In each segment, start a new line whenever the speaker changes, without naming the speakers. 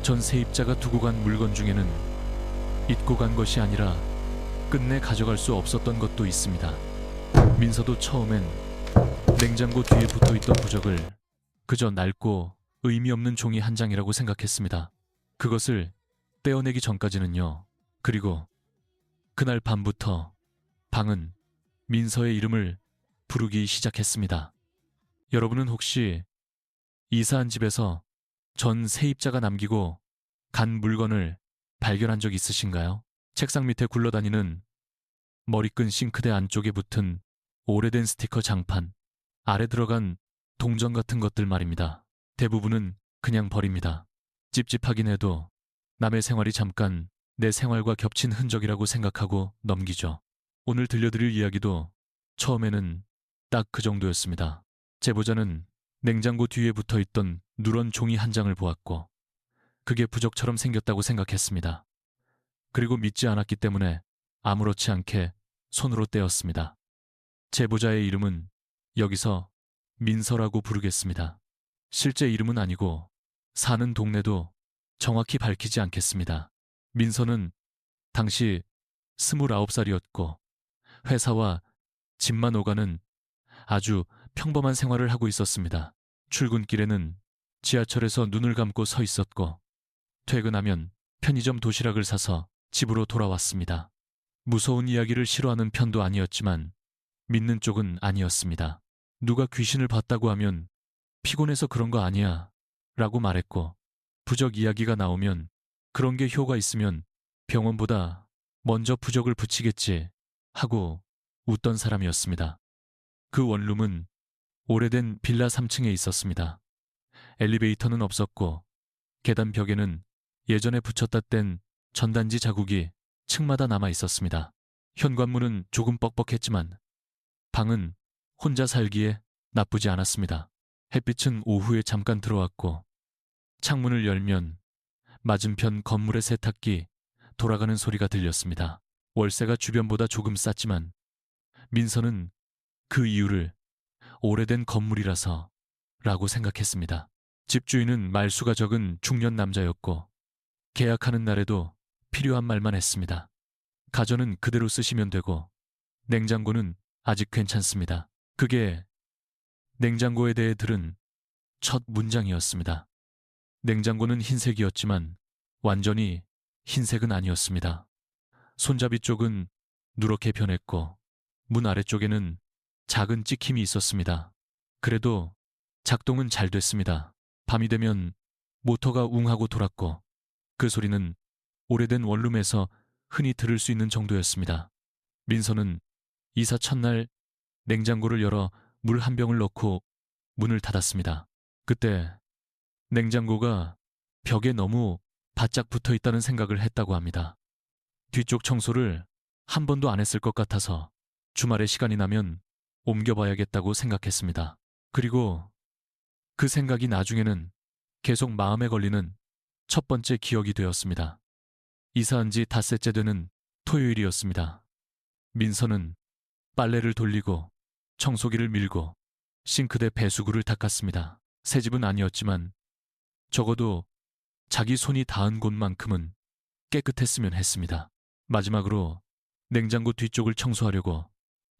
전 세입자가 두고 간 물건 중에는 잊고 간 것이 아니라 끝내 가져갈 수 없었던 것도 있습니다. 민서도 처음엔 냉장고 뒤에 붙어있던 부적을 그저 낡고 의미 없는 종이 한 장이라고 생각했습니다. 그것을 떼어내기 전까지는요. 그리고 그날 밤부터 방은 민서의 이름을 부르기 시작했습니다. 여러분은 혹시 이사한 집에서 전 세입자가 남기고 간 물건을 발견한 적 있으신가요? 책상 밑에 굴러다니는 머리끈 싱크대 안쪽에 붙은 오래된 스티커 장판, 아래 들어간 동전 같은 것들 말입니다. 대부분은 그냥 버립니다. 찝찝하긴 해도 남의 생활이 잠깐 내 생활과 겹친 흔적이라고 생각하고 넘기죠. 오늘 들려드릴 이야기도 처음에는 딱 그 정도였습니다. 제보자는 냉장고 뒤에 붙어있던 누런 종이 한 장을 보았고 그게 부적처럼 생겼다고 생각했습니다. 그리고 믿지 않았기 때문에 아무렇지 않게 손으로 떼었습니다. 제보자의 이름은 여기서 민서라고 부르겠습니다. 실제 이름은 아니고 사는 동네도 정확히 밝히지 않겠습니다. 민서는 당시 29살이었고 회사와 집만 오가는 아주 평범한 생활을 하고 있었습니다. 출근길에는 지하철에서 눈을 감고 서 있었고 퇴근하면 편의점 도시락을 사서 집으로 돌아왔습니다. 무서운 이야기를 싫어하는 편도 아니었지만 믿는 쪽은 아니었습니다. 누가 귀신을 봤다고 하면 피곤해서 그런 거 아니야 라고 말했고 부적 이야기가 나오면 그런 게 효과 있으면 병원보다 먼저 부적을 붙이겠지 하고 웃던 사람이었습니다. 그 원룸은 오래된 빌라 3층에 있었습니다. 엘리베이터는 없었고 계단 벽에는 예전에 붙였다 뗀 전단지 자국이 층마다 남아 있었습니다. 현관문은 조금 뻑뻑했지만 방은 혼자 살기에 나쁘지 않았습니다. 햇빛은 오후에 잠깐 들어왔고 창문을 열면 맞은편 건물의 세탁기 돌아가는 소리가 들렸습니다. 월세가 주변보다 조금 쌌지만 민서는 그 이유를 오래된 건물이라서 라고 생각했습니다. 집주인은 말수가 적은 중년 남자였고 계약하는 날에도 필요한 말만 했습니다. 가전은 그대로 쓰시면 되고 냉장고는 아직 괜찮습니다. 그게 냉장고에 대해 들은 첫 문장이었습니다. 냉장고는 흰색이었지만 완전히 흰색은 아니었습니다. 손잡이 쪽은 누렇게 변했고 문 아래쪽에는 작은 찍힘이 있었습니다. 그래도 작동은 잘 됐습니다. 밤이 되면 모터가 웅하고 돌았고 그 소리는 오래된 원룸에서 흔히 들을 수 있는 정도였습니다. 민서는 이사 첫날 냉장고를 열어 물 한 병을 넣고 문을 닫았습니다. 그때 냉장고가 벽에 너무 바짝 붙어 있다는 생각을 했다고 합니다. 뒤쪽 청소를 한 번도 안 했을 것 같아서 주말에 시간이 나면 옮겨봐야겠다고 생각했습니다. 그리고 그 생각이 나중에는 계속 마음에 걸리는 첫 번째 기억이 되었습니다. 이사한 지 닷새째 되는 토요일이었습니다. 민서는 빨래를 돌리고 청소기를 밀고 싱크대 배수구를 닦았습니다. 새 집은 아니었지만 적어도 자기 손이 닿은 곳만큼은 깨끗했으면 했습니다. 마지막으로 냉장고 뒤쪽을 청소하려고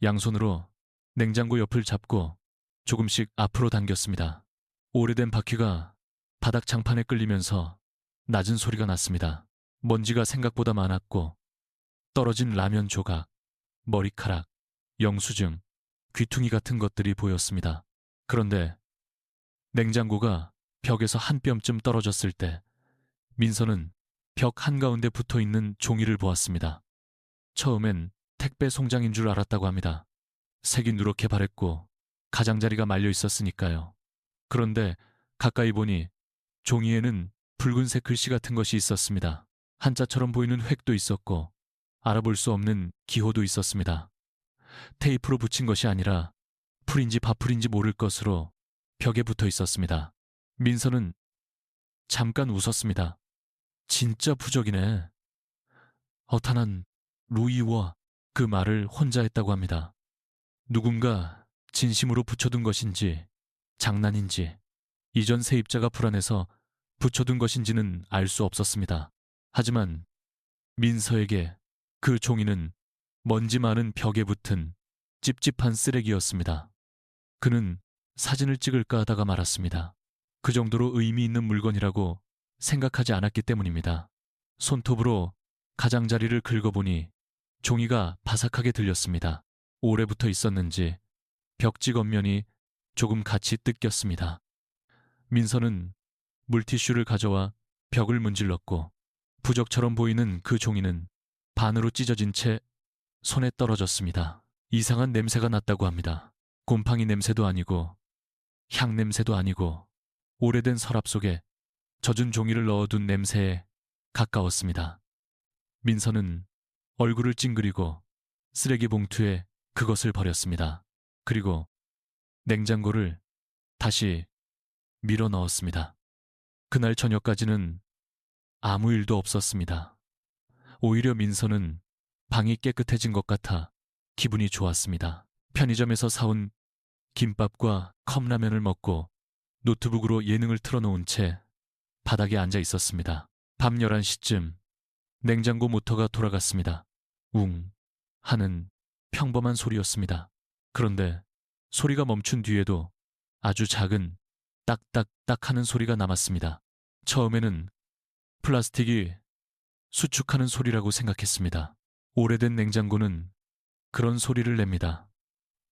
양손으로 냉장고 옆을 잡고 조금씩 앞으로 당겼습니다. 오래된 바퀴가 바닥 장판에 끌리면서 낮은 소리가 났습니다. 먼지가 생각보다 많았고 떨어진 라면 조각, 머리카락, 영수증, 귀퉁이 같은 것들이 보였습니다. 그런데 냉장고가 벽에서 한 뼘쯤 떨어졌을 때 민서는 벽 한가운데 붙어있는 종이를 보았습니다. 처음엔 택배 송장인 줄 알았다고 합니다. 색이 누렇게 바랬고 가장자리가 말려 있었으니까요. 그런데 가까이 보니 종이에는 붉은색 글씨 같은 것이 있었습니다. 한자처럼 보이는 획도 있었고 알아볼 수 없는 기호도 있었습니다. 테이프로 붙인 것이 아니라 풀인지 바풀인지 모를 것으로 벽에 붙어 있었습니다. 민서는 잠깐 웃었습니다. 진짜 부적이네. 어탄한 루이와 그 말을 혼자 했다고 합니다. 누군가 진심으로 붙여둔 것인지 장난인지 이전 세입자가 불안해서 붙여둔 것인지는 알 수 없었습니다. 하지만 민서에게 그 종이는 먼지 많은 벽에 붙은 찝찝한 쓰레기였습니다. 그는 사진을 찍을까 하다가 말았습니다. 그 정도로 의미 있는 물건이라고 생각하지 않았기 때문입니다. 손톱으로 가장자리를 긁어보니 종이가 바삭하게 들렸습니다. 오래 붙어 있었는지 벽지 겉면이 조금 같이 뜯겼습니다. 민서는 물티슈를 가져와 벽을 문질렀고 부적처럼 보이는 그 종이는 반으로 찢어진 채 손에 떨어졌습니다. 이상한 냄새가 났다고 합니다. 곰팡이 냄새도 아니고 향 냄새도 아니고 오래된 서랍 속에 젖은 종이를 넣어둔 냄새에 가까웠습니다. 민서는 얼굴을 찡그리고 쓰레기 봉투에 그것을 버렸습니다. 그리고 냉장고를 다시 밀어 넣었습니다. 그날 저녁까지는 아무 일도 없었습니다. 오히려 민서는 방이 깨끗해진 것 같아 기분이 좋았습니다. 편의점에서 사온 김밥과 컵라면을 먹고 노트북으로 예능을 틀어놓은 채 바닥에 앉아 있었습니다. 밤 11시쯤 냉장고 모터가 돌아갔습니다. 웅 하는 평범한 소리였습니다. 그런데 소리가 멈춘 뒤에도 아주 작은 딱딱딱 하는 소리가 남았습니다. 처음에는 플라스틱이 수축하는 소리라고 생각했습니다. 오래된 냉장고는 그런 소리를 냅니다.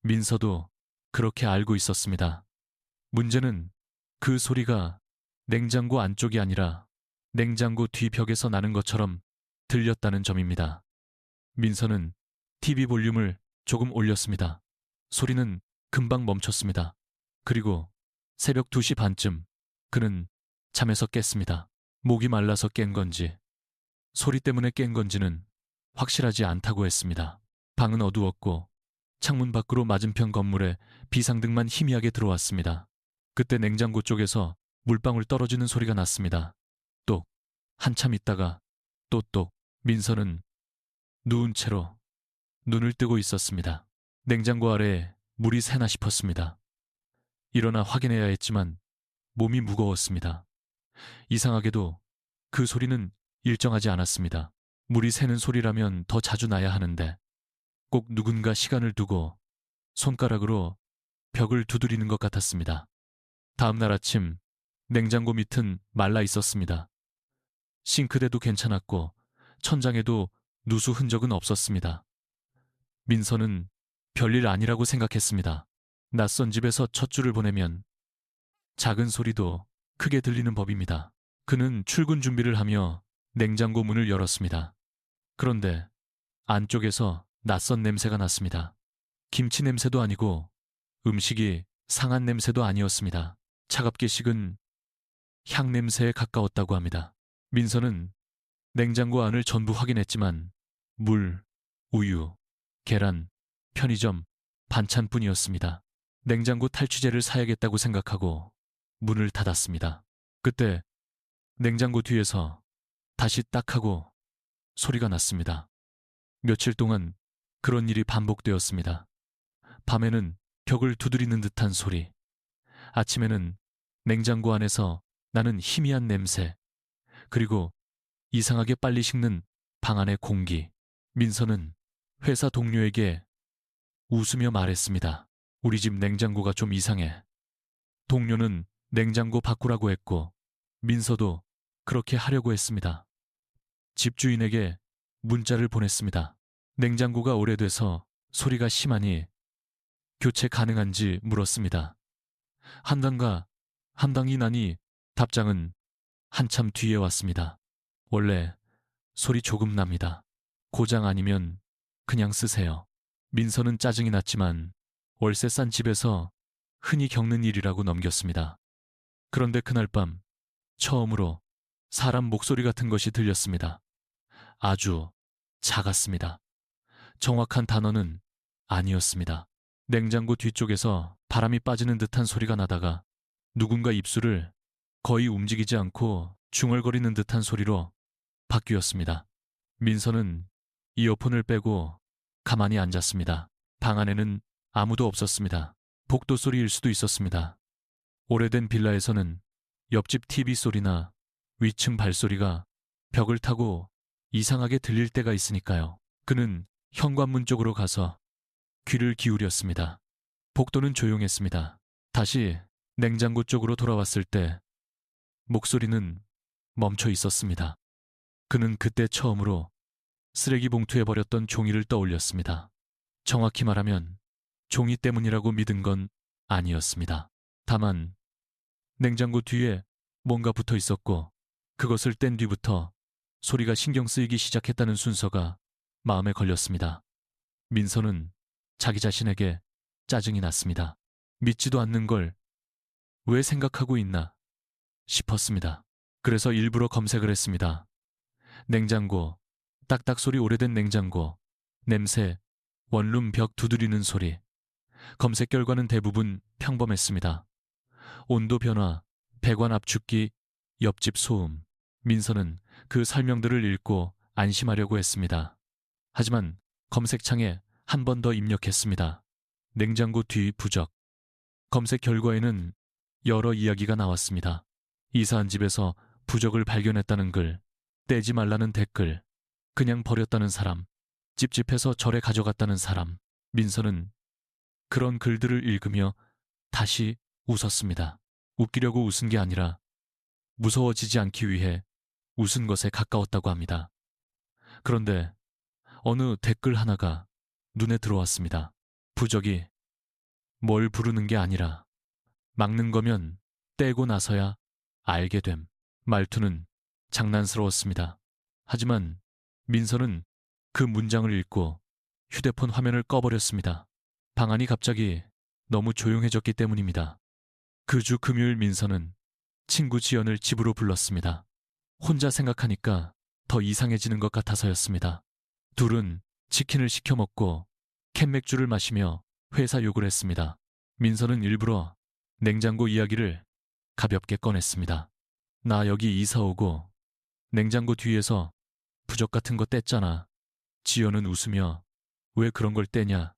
민서도 그렇게 알고 있었습니다. 문제는 그 소리가 냉장고 안쪽이 아니라 냉장고 뒤벽에서 나는 것처럼 들렸다는 점입니다. 민서는 TV 볼륨을 조금 올렸습니다. 소리는 금방 멈췄습니다. 그리고 새벽 2시 반쯤 그는 잠에서 깼습니다. 목이 말라서 깬 건지 소리 때문에 깬 건지는 확실하지 않다고 했습니다. 방은 어두웠고 창문 밖으로 맞은편 건물에 비상등만 희미하게 들어왔습니다. 그때 냉장고 쪽에서 물방울 떨어지는 소리가 났습니다. 똑. 한참 있다가 또똑. 민서는 누운 채로 눈을 뜨고 있었습니다. 냉장고 아래에 물이 새나 싶었습니다. 일어나 확인해야 했지만 몸이 무거웠습니다. 이상하게도 그 소리는 일정하지 않았습니다. 물이 새는 소리라면 더 자주 나야 하는데 꼭 누군가 시간을 두고 손가락으로 벽을 두드리는 것 같았습니다. 다음 날 아침 냉장고 밑은 말라 있었습니다. 싱크대도 괜찮았고 천장에도 누수 흔적은 없었습니다. 민서는 별일 아니라고 생각했습니다. 낯선 집에서 첫 주를 보내면 작은 소리도 크게 들리는 법입니다. 그는 출근 준비를 하며 냉장고 문을 열었습니다. 그런데 안쪽에서 낯선 냄새가 났습니다. 김치 냄새도 아니고 음식이 상한 냄새도 아니었습니다. 차갑게 식은 향 냄새에 가까웠다고 합니다. 민서는 냉장고 안을 전부 확인했지만 물, 우유, 계란, 편의점, 반찬뿐이었습니다. 냉장고 탈취제를 사야겠다고 생각하고 문을 닫았습니다. 그때 냉장고 뒤에서 다시 딱 하고 소리가 났습니다. 며칠 동안 그런 일이 반복되었습니다. 밤에는 벽을 두드리는 듯한 소리, 아침에는 냉장고 안에서 나는 희미한 냄새, 그리고 이상하게 빨리 식는 방 안의 공기. 민서는 회사 동료에게 웃으며 말했습니다. 우리 집 냉장고가 좀 이상해. 동료는 냉장고 바꾸라고 했고 민서도 그렇게 하려고 했습니다. 집주인에게 문자를 보냈습니다. 냉장고가 오래돼서 소리가 심하니 교체 가능한지 물었습니다. 한당이 나니 답장은 한참 뒤에 왔습니다. 원래 소리 조금 납니다. 고장 아니면 그냥 쓰세요. 민서는 짜증이 났지만 월세 싼 집에서 흔히 겪는 일이라고 넘겼습니다. 그런데 그날 밤 처음으로 사람 목소리 같은 것이 들렸습니다. 아주 작았습니다. 정확한 단어는 아니었습니다. 냉장고 뒤쪽에서 바람이 빠지는 듯한 소리가 나다가 누군가 입술을 거의 움직이지 않고 중얼거리는 듯한 소리로 바뀌었습니다. 민서는 이어폰을 빼고 가만히 앉았습니다. 방 안에는 아무도 없었습니다. 복도 소리일 수도 있었습니다. 오래된 빌라에서는 옆집 TV 소리나 위층 발소리가 벽을 타고 이상하게 들릴 때가 있으니까요. 그는 현관문 쪽으로 가서 귀를 기울였습니다. 복도는 조용했습니다. 다시 냉장고 쪽으로 돌아왔을 때 목소리는 멈춰 있었습니다. 그는 그때 처음으로 쓰레기 봉투에 버렸던 종이를 떠올렸습니다. 정확히 말하면 종이 때문이라고 믿은 건 아니었습니다. 다만 냉장고 뒤에 뭔가 붙어 있었고 그것을 뗀 뒤부터 소리가 신경 쓰이기 시작했다는 순서가 마음에 걸렸습니다. 민서는 자기 자신에게 짜증이 났습니다. 믿지도 않는 걸 왜 생각하고 있나 싶었습니다. 그래서 일부러 검색을 했습니다. 냉장고, 딱딱 소리 오래된 냉장고, 냄새, 원룸 벽 두드리는 소리. 검색 결과는 대부분 평범했습니다. 온도 변화, 배관 압축기, 옆집 소음. 민서는 그 설명들을 읽고 안심하려고 했습니다. 하지만 검색창에 한 번 더 입력했습니다. 냉장고 뒤 부적. 검색 결과에는 여러 이야기가 나왔습니다. 이사한 집에서 부적을 발견했다는 글, 떼지 말라는 댓글, 그냥 버렸다는 사람, 찝찝해서 절에 가져갔다는 사람. 민서는 그런 글들을 읽으며 다시 웃었습니다. 웃기려고 웃은 게 아니라 무서워지지 않기 위해 웃은 것에 가까웠다고 합니다. 그런데 어느 댓글 하나가 눈에 들어왔습니다. 부적이 뭘 부르는 게 아니라 막는 거면 떼고 나서야 알게 됨. 말투는 장난스러웠습니다. 하지만 민서는 그 문장을 읽고 휴대폰 화면을 꺼버렸습니다. 방안이 갑자기 너무 조용해졌기 때문입니다. 그 주 금요일 민서는 친구 지연을 집으로 불렀습니다. 혼자 생각하니까 더 이상해지는 것 같아서였습니다. 둘은 치킨을 시켜 먹고 캔맥주를 마시며 회사 욕을 했습니다. 민서는 일부러 냉장고 이야기를 가볍게 꺼냈습니다. 나 여기 이사 오고 냉장고 뒤에서 부적 같은 거 뗐잖아. 지연은 웃으며 왜 그런 걸 떼냐?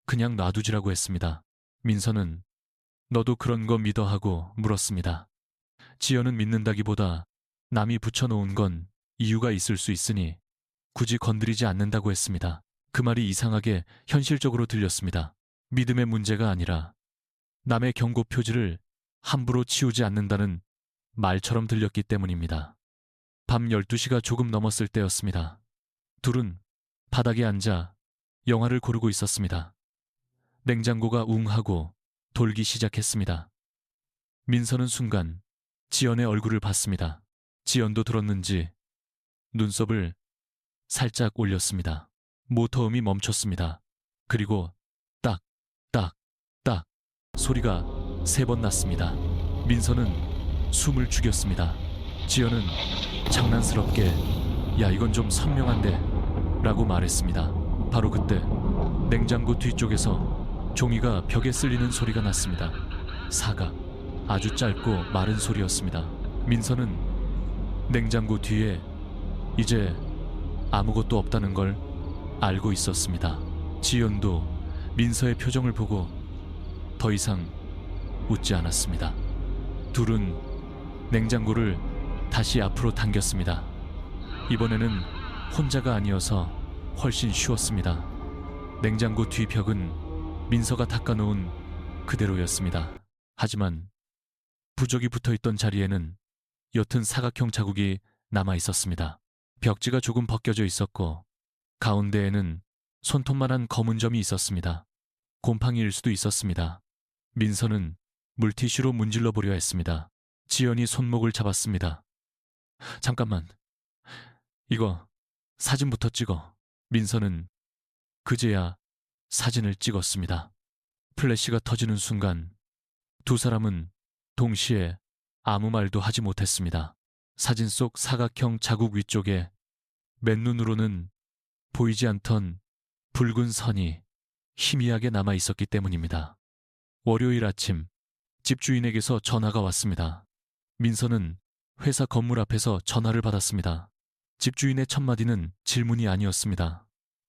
그냥 놔두지라고 했습니다. 민서는 너도 그런 거 믿어 하고 물었습니다. 지연은 믿는다기보다 남이 붙여놓은 건 이유가 있을 수 있으니 굳이 건드리지 않는다고 했습니다. 그 말이 이상하게 현실적으로 들렸습니다. 믿음의 문제가 아니라 남의 경고 표지를 함부로 치우지 않는다는 말처럼 들렸기 때문입니다. 밤 12시가 조금 넘었을 때였습니다. 둘은 바닥에 앉아 영화를 고르고 있었습니다. 냉장고가 웅하고 돌기 시작했습니다. 민서는 순간 지연의 얼굴을 봤습니다. 지연도 들었는지 눈썹을 살짝 올렸습니다. 모터음이 멈췄습니다. 그리고 딱, 딱, 딱 소리가 3번 났습니다. 민서는 숨을 죽였습니다. 지연은 장난스럽게 야 이건 좀 선명한데 라고 말했습니다. 바로 그때 냉장고 뒤쪽에서 종이가 벽에 쓸리는 소리가 났습니다. 사각, 아주 짧고 마른 소리였습니다. 민서는 냉장고 뒤에 이제 아무것도 없다는 걸 알고 있었습니다. 지연도 민서의 표정을 보고 더 이상 웃지 않았습니다. 둘은 냉장고를 다시 앞으로 당겼습니다. 이번에는 혼자가 아니어서 훨씬 쉬웠습니다. 냉장고 뒤 벽은 민서가 닦아놓은 그대로였습니다. 하지만 부적이 붙어있던 자리에는 옅은 사각형 자국이 남아 있었습니다. 벽지가 조금 벗겨져 있었고 가운데에는 손톱만한 검은 점이 있었습니다. 곰팡이일 수도 있었습니다. 민서는 물티슈로 문질러 보려 했습니다. 지연이 손목을 잡았습니다. 잠깐만, 이거 사진부터 찍어. 민서는 그제야 사진을 찍었습니다. 플래시가 터지는 순간 두 사람은 동시에 아무 말도 하지 못했습니다. 사진 속 사각형 자국 위쪽에 맨눈으로는 보이지 않던 붉은 선이 희미하게 남아 있었기 때문입니다. 월요일 아침 집주인에게서 전화가 왔습니다. 민서는 회사 건물 앞에서 전화를 받았습니다. 집주인의 첫 마디는 질문이 아니었습니다.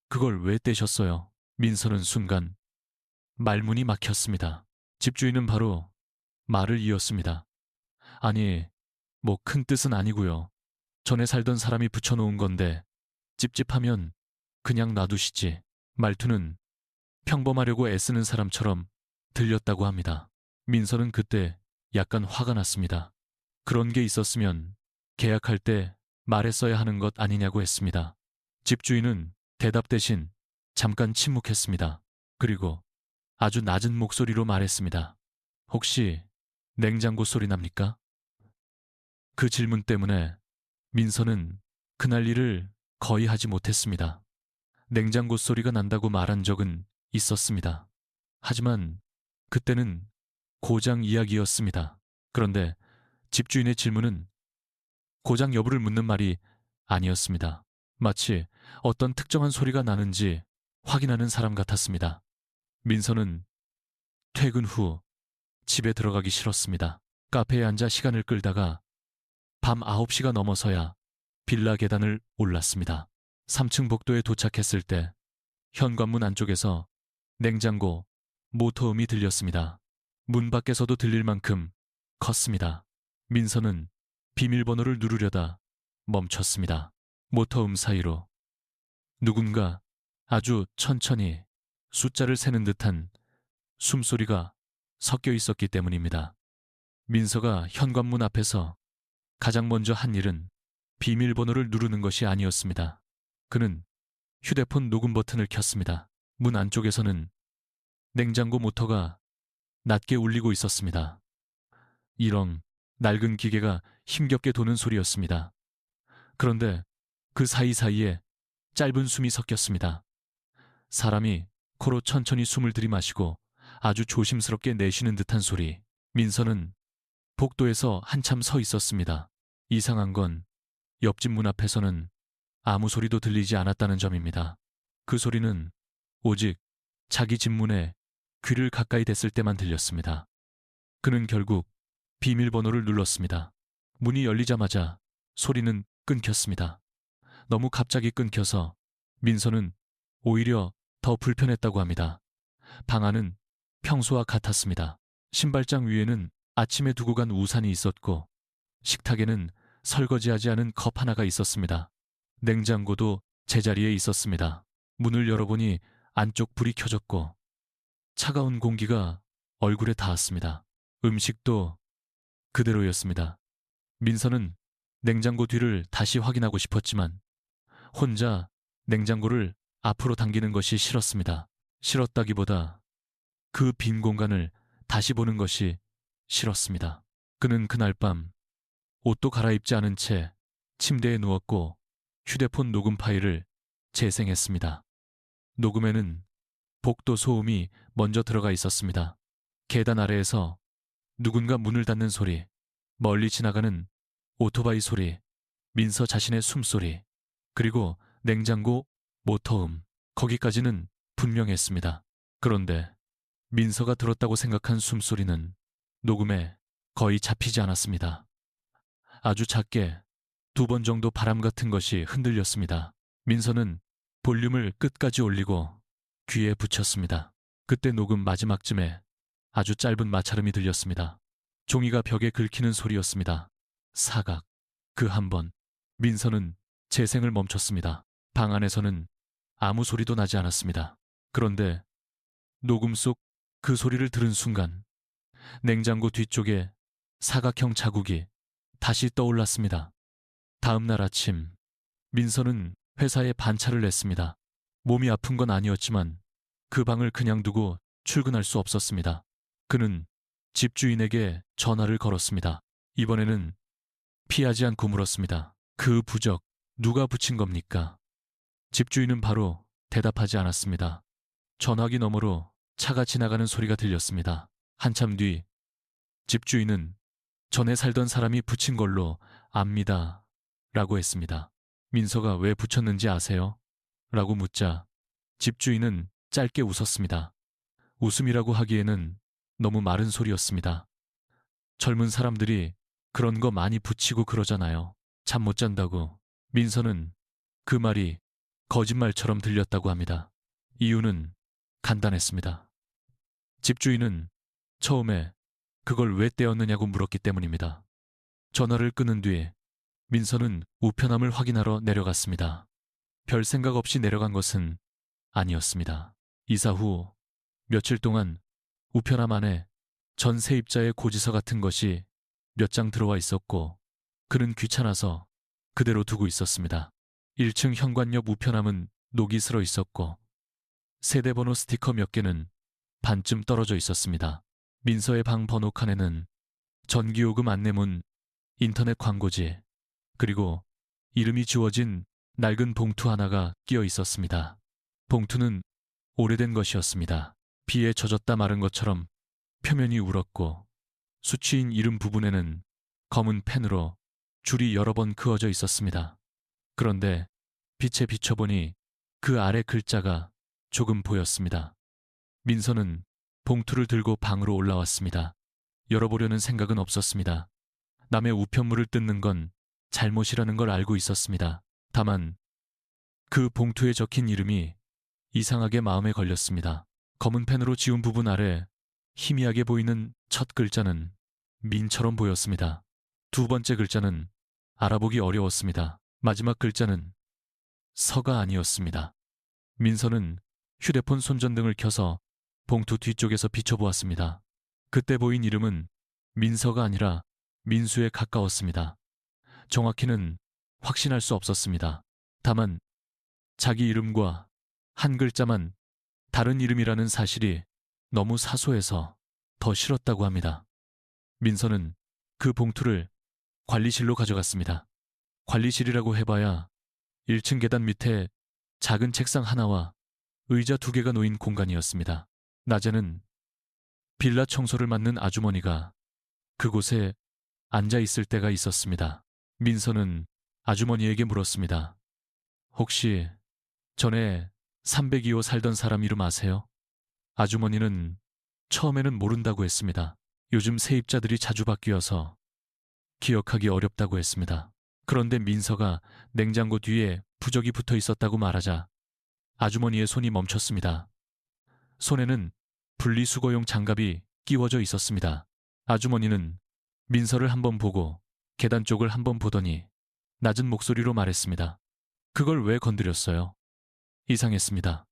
그걸 왜 떼셨어요? 민서는 순간 말문이 막혔습니다. 집주인은 바로 말을 이었습니다. 아니, 뭐 큰 뜻은 아니고요. 전에 살던 사람이 붙여놓은 건데 찝찝하면 그냥 놔두시지. 말투는 평범하려고 애쓰는 사람처럼 들렸다고 합니다. 민서는 그때 약간 화가 났습니다. 그런 게 있었으면 계약할 때 말했어야 하는 것 아니냐고 했습니다. 집주인은 대답 대신 잠깐 침묵했습니다. 그리고 아주 낮은 목소리로 말했습니다. 혹시 냉장고 소리 납니까? 그 질문 때문에 민서는 그날 일을 거의 하지 못했습니다. 냉장고 소리가 난다고 말한 적은 있었습니다. 하지만 그때는 고장 이야기였습니다. 그런데 집주인의 질문은 고장 여부를 묻는 말이 아니었습니다. 마치 어떤 특정한 소리가 나는지 확인하는 사람 같았습니다. 민서는 퇴근 후 집에 들어가기 싫었습니다. 카페에 앉아 시간을 끌다가 밤 9시가 넘어서야 빌라 계단을 올랐습니다. 3층 복도에 도착했을 때 현관문 안쪽에서 냉장고, 모터음이 들렸습니다. 문 밖에서도 들릴 만큼 컸습니다. 민서는 비밀번호를 누르려다 멈췄습니다. 모터음 사이로 누군가 아주 천천히 숫자를 세는 듯한 숨소리가 섞여 있었기 때문입니다. 민서가 현관문 앞에서 가장 먼저 한 일은 비밀번호를 누르는 것이 아니었습니다. 그는 휴대폰 녹음 버튼을 켰습니다. 문 안쪽에서는 냉장고 모터가 낮게 울리고 있었습니다. 이런 낡은 기계가 힘겹게 도는 소리였습니다. 그런데 그 사이사이에 짧은 숨이 섞였습니다. 사람이 코로 천천히 숨을 들이마시고 아주 조심스럽게 내쉬는 듯한 소리. 민서는 복도에서 한참 서 있었습니다. 이상한 건 옆집 문 앞에서는 아무 소리도 들리지 않았다는 점입니다. 그 소리는 오직 자기 집 문에 귀를 가까이 댔을 때만 들렸습니다. 그는 결국 비밀번호를 눌렀습니다. 문이 열리자마자 소리는 끊겼습니다. 너무 갑자기 끊겨서 민서는 오히려 더 불편했다고 합니다. 방 안은 평소와 같았습니다. 신발장 위에는 아침에 두고 간 우산이 있었고 식탁에는 설거지하지 않은 컵 하나가 있었습니다. 냉장고도 제자리에 있었습니다. 문을 열어보니 안쪽 불이 켜졌고 차가운 공기가 얼굴에 닿았습니다. 음식도 그대로였습니다. 민서는 냉장고 뒤를 다시 확인하고 싶었지만 혼자 냉장고를 앞으로 당기는 것이 싫었습니다. 싫었다기보다 그 빈 공간을 다시 보는 것이 싫었습니다. 그는 그날 밤 옷도 갈아입지 않은 채 침대에 누웠고 휴대폰 녹음 파일을 재생했습니다. 녹음에는 복도 소음이 먼저 들어가 있었습니다. 계단 아래에서 누군가 문을 닫는 소리, 멀리 지나가는 오토바이 소리, 민서 자신의 숨소리, 그리고 냉장고 모터음, 거기까지는 분명했습니다. 그런데 민서가 들었다고 생각한 숨소리는 녹음에 거의 잡히지 않았습니다. 아주 작게 2번 정도 바람 같은 것이 흔들렸습니다. 민서는 볼륨을 끝까지 올리고 귀에 붙였습니다. 그때 녹음 마지막쯤에 아주 짧은 마찰음이 들렸습니다. 종이가 벽에 긁히는 소리였습니다. 사각. 그 한 번, 민서는 재생을 멈췄습니다. 방 안에서는 아무 소리도 나지 않았습니다. 그런데 녹음 속 그 소리를 들은 순간 냉장고 뒤쪽에 사각형 자국이 다시 떠올랐습니다. 다음 날 아침, 민서는 회사에 반차를 냈습니다. 몸이 아픈 건 아니었지만 그 방을 그냥 두고 출근할 수 없었습니다. 그는 집주인에게 전화를 걸었습니다. 이번에는 피하지 않고 물었습니다. 그 부적 누가 붙인 겁니까? 집주인은 바로 대답하지 않았습니다. 전화기 너머로 차가 지나가는 소리가 들렸습니다. 한참 뒤 집주인은 전에 살던 사람이 붙인 걸로 압니다. 라고 했습니다. 민서가 왜 붙였는지 아세요? 라고 묻자 집주인은 짧게 웃었습니다. 웃음이라고 하기에는 너무 마른 소리였습니다. 젊은 사람들이 그런 거 많이 붙이고 그러잖아요. 잠 못 잔다고. 민서는 그 말이 거짓말처럼 들렸다고 합니다. 이유는 간단했습니다. 집주인은 처음에 그걸 왜 떼었느냐고 물었기 때문입니다. 전화를 끊은 뒤 민서는 우편함을 확인하러 내려갔습니다. 별 생각 없이 내려간 것은 아니었습니다. 이사 후 며칠 동안 우편함 안에 전 세입자의 고지서 같은 것이 몇 장 들어와 있었고 그는 귀찮아서 그대로 두고 있었습니다. 1층 현관 옆 우편함은 녹이 슬어 있었고 세대번호 스티커 몇 개는 반쯤 떨어져 있었습니다. 민서의 방 번호 칸에는 전기요금 안내문, 인터넷 광고지, 그리고 이름이 지워진 낡은 봉투 하나가 끼어 있었습니다. 봉투는 오래된 것이었습니다. 비에 젖었다 마른 것처럼 표면이 울었고 수취인 이름 부분에는 검은 펜으로 줄이 여러 번 그어져 있었습니다. 그런데 빛에 비춰보니 그 아래 글자가 조금 보였습니다. 민서는 봉투를 들고 방으로 올라왔습니다. 열어보려는 생각은 없었습니다. 남의 우편물을 뜯는 건 잘못이라는 걸 알고 있었습니다. 다만 그 봉투에 적힌 이름이 이상하게 마음에 걸렸습니다. 검은 펜으로 지운 부분 아래 희미하게 보이는 첫 글자는 민처럼 보였습니다. 두 번째 글자는 알아보기 어려웠습니다. 마지막 글자는 서가 아니었습니다. 민서는 휴대폰 손전등을 켜서 봉투 뒤쪽에서 비춰보았습니다. 그때 보인 이름은 민서가 아니라 민수에 가까웠습니다. 정확히는 확신할 수 없었습니다. 다만 자기 이름과 한 글자만 다른 이름이라는 사실이 너무 사소해서 더 싫었다고 합니다. 민서는 그 봉투를 관리실로 가져갔습니다. 관리실이라고 해봐야 1층 계단 밑에 작은 책상 하나와 의자 2개가 놓인 공간이었습니다. 낮에는 빌라 청소를 맡는 아주머니가 그곳에 앉아 있을 때가 있었습니다. 민서는 아주머니에게 물었습니다. 혹시 전에 302호 살던 사람 이름 아세요? 아주머니는 처음에는 모른다고 했습니다. 요즘 세입자들이 자주 바뀌어서 기억하기 어렵다고 했습니다. 그런데 민서가 냉장고 뒤에 부적이 붙어 있었다고 말하자 아주머니의 손이 멈췄습니다. 손에는 분리수거용 장갑이 끼워져 있었습니다. 아주머니는 민서를 한번 보고 계단 쪽을 한번 보더니 낮은 목소리로 말했습니다. 그걸 왜 건드렸어요? 이상했습니다.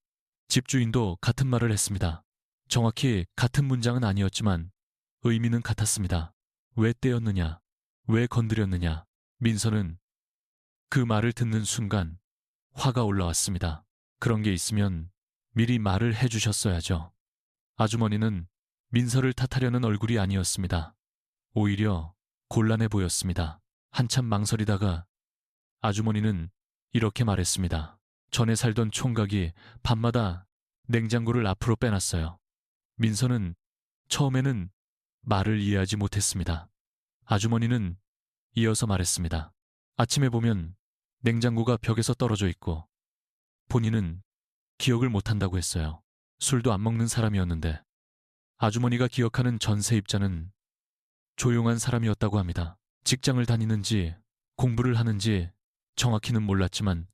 집주인도 같은 말을 했습니다. 정확히 같은 문장은 아니었지만 의미는 같았습니다. 왜 떼었느냐? 왜 건드렸느냐? 민서는 그 말을 듣는 순간 화가 올라왔습니다. 그런 게 있으면 미리 말을 해주셨어야죠. 아주머니는 민서를 탓하려는 얼굴이 아니었습니다. 오히려 곤란해 보였습니다. 한참 망설이다가 아주머니는 이렇게 말했습니다. 전에 살던 총각이 밤마다 냉장고를 앞으로 빼놨어요. 민서는 처음에는 말을 이해하지 못했습니다. 아주머니는 이어서 말했습니다. 아침에 보면 냉장고가 벽에서 떨어져 있고 본인은 기억을 못한다고 했어요. 술도 안 먹는 사람이었는데 아주머니가 기억하는 전 세입자는 조용한 사람이었다고 합니다. 직장을 다니는지 공부를 하는지 정확히는 몰랐지만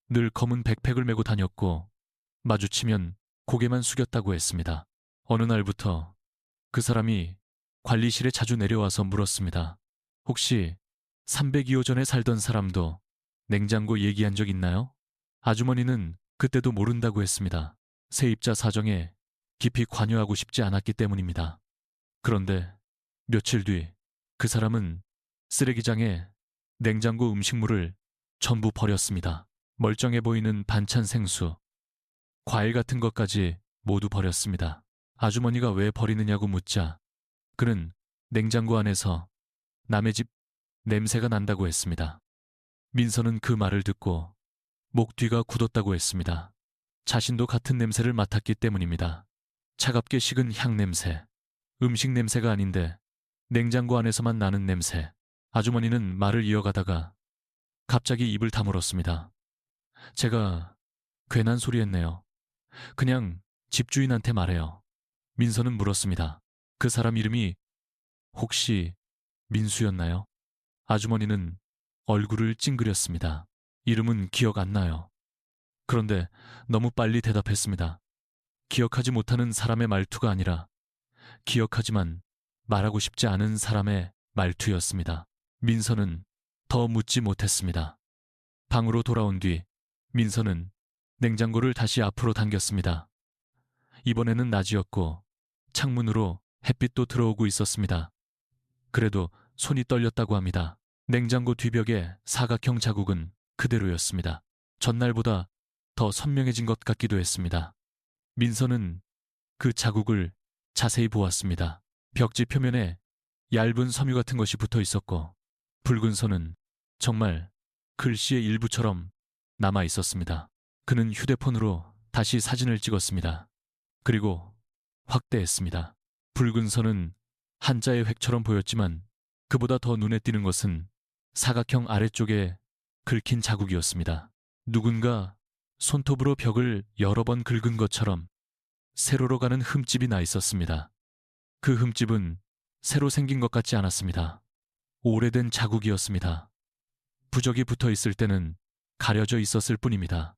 늘 검은 백팩을 메고 다녔고 마주치면 고개만 숙였다고 했습니다. 어느 날부터 그 사람이 관리실에 자주 내려와서 물었습니다. 혹시 302호 전에 살던 사람도 냉장고 얘기한 적 있나요? 아주머니는 그때도 모른다고 했습니다. 세입자 사정에 깊이 관여하고 싶지 않았기 때문입니다. 그런데 며칠 뒤 그 사람은 쓰레기장에 냉장고 음식물을 전부 버렸습니다. 멀쩡해 보이는 반찬 생수, 과일 같은 것까지 모두 버렸습니다. 아주머니가 왜 버리느냐고 묻자 그는 냉장고 안에서 남의 집 냄새가 난다고 했습니다. 민서는 그 말을 듣고 목 뒤가 굳었다고 했습니다. 자신도 같은 냄새를 맡았기 때문입니다. 차갑게 식은 향 냄새, 음식 냄새가 아닌데 냉장고 안에서만 나는 냄새. 아주머니는 말을 이어가다가 갑자기 입을 다물었습니다. 제가 괜한 소리 했네요. 그냥 집주인한테 말해요. 민서는 물었습니다. 그 사람 이름이 혹시 민수였나요? 아주머니는 얼굴을 찡그렸습니다. 이름은 기억 안 나요. 그런데 너무 빨리 대답했습니다. 기억하지 못하는 사람의 말투가 아니라 기억하지만 말하고 싶지 않은 사람의 말투였습니다. 민서는 더 묻지 못했습니다. 방으로 돌아온 뒤 민서는 냉장고를 다시 앞으로 당겼습니다. 이번에는 낮이었고 창문으로 햇빛도 들어오고 있었습니다. 그래도 손이 떨렸다고 합니다. 냉장고 뒤벽에 사각형 자국은 그대로였습니다. 전날보다 더 선명해진 것 같기도 했습니다. 민서는 그 자국을 자세히 보았습니다. 벽지 표면에 얇은 섬유 같은 것이 붙어 있었고 붉은 선은 정말 글씨의 일부처럼 남아 있었습니다. 그는 휴대폰으로 다시 사진을 찍었습니다. 그리고 확대했습니다. 붉은 선은 한자의 획처럼 보였지만 그보다 더 눈에 띄는 것은 사각형 아래쪽에 긁힌 자국이었습니다. 누군가 손톱으로 벽을 여러 번 긁은 것처럼 세로로 가는 흠집이 나 있었습니다. 그 흠집은 새로 생긴 것 같지 않았습니다. 오래된 자국이었습니다. 부적이 붙어 있을 때는 가려져 있었을 뿐입니다.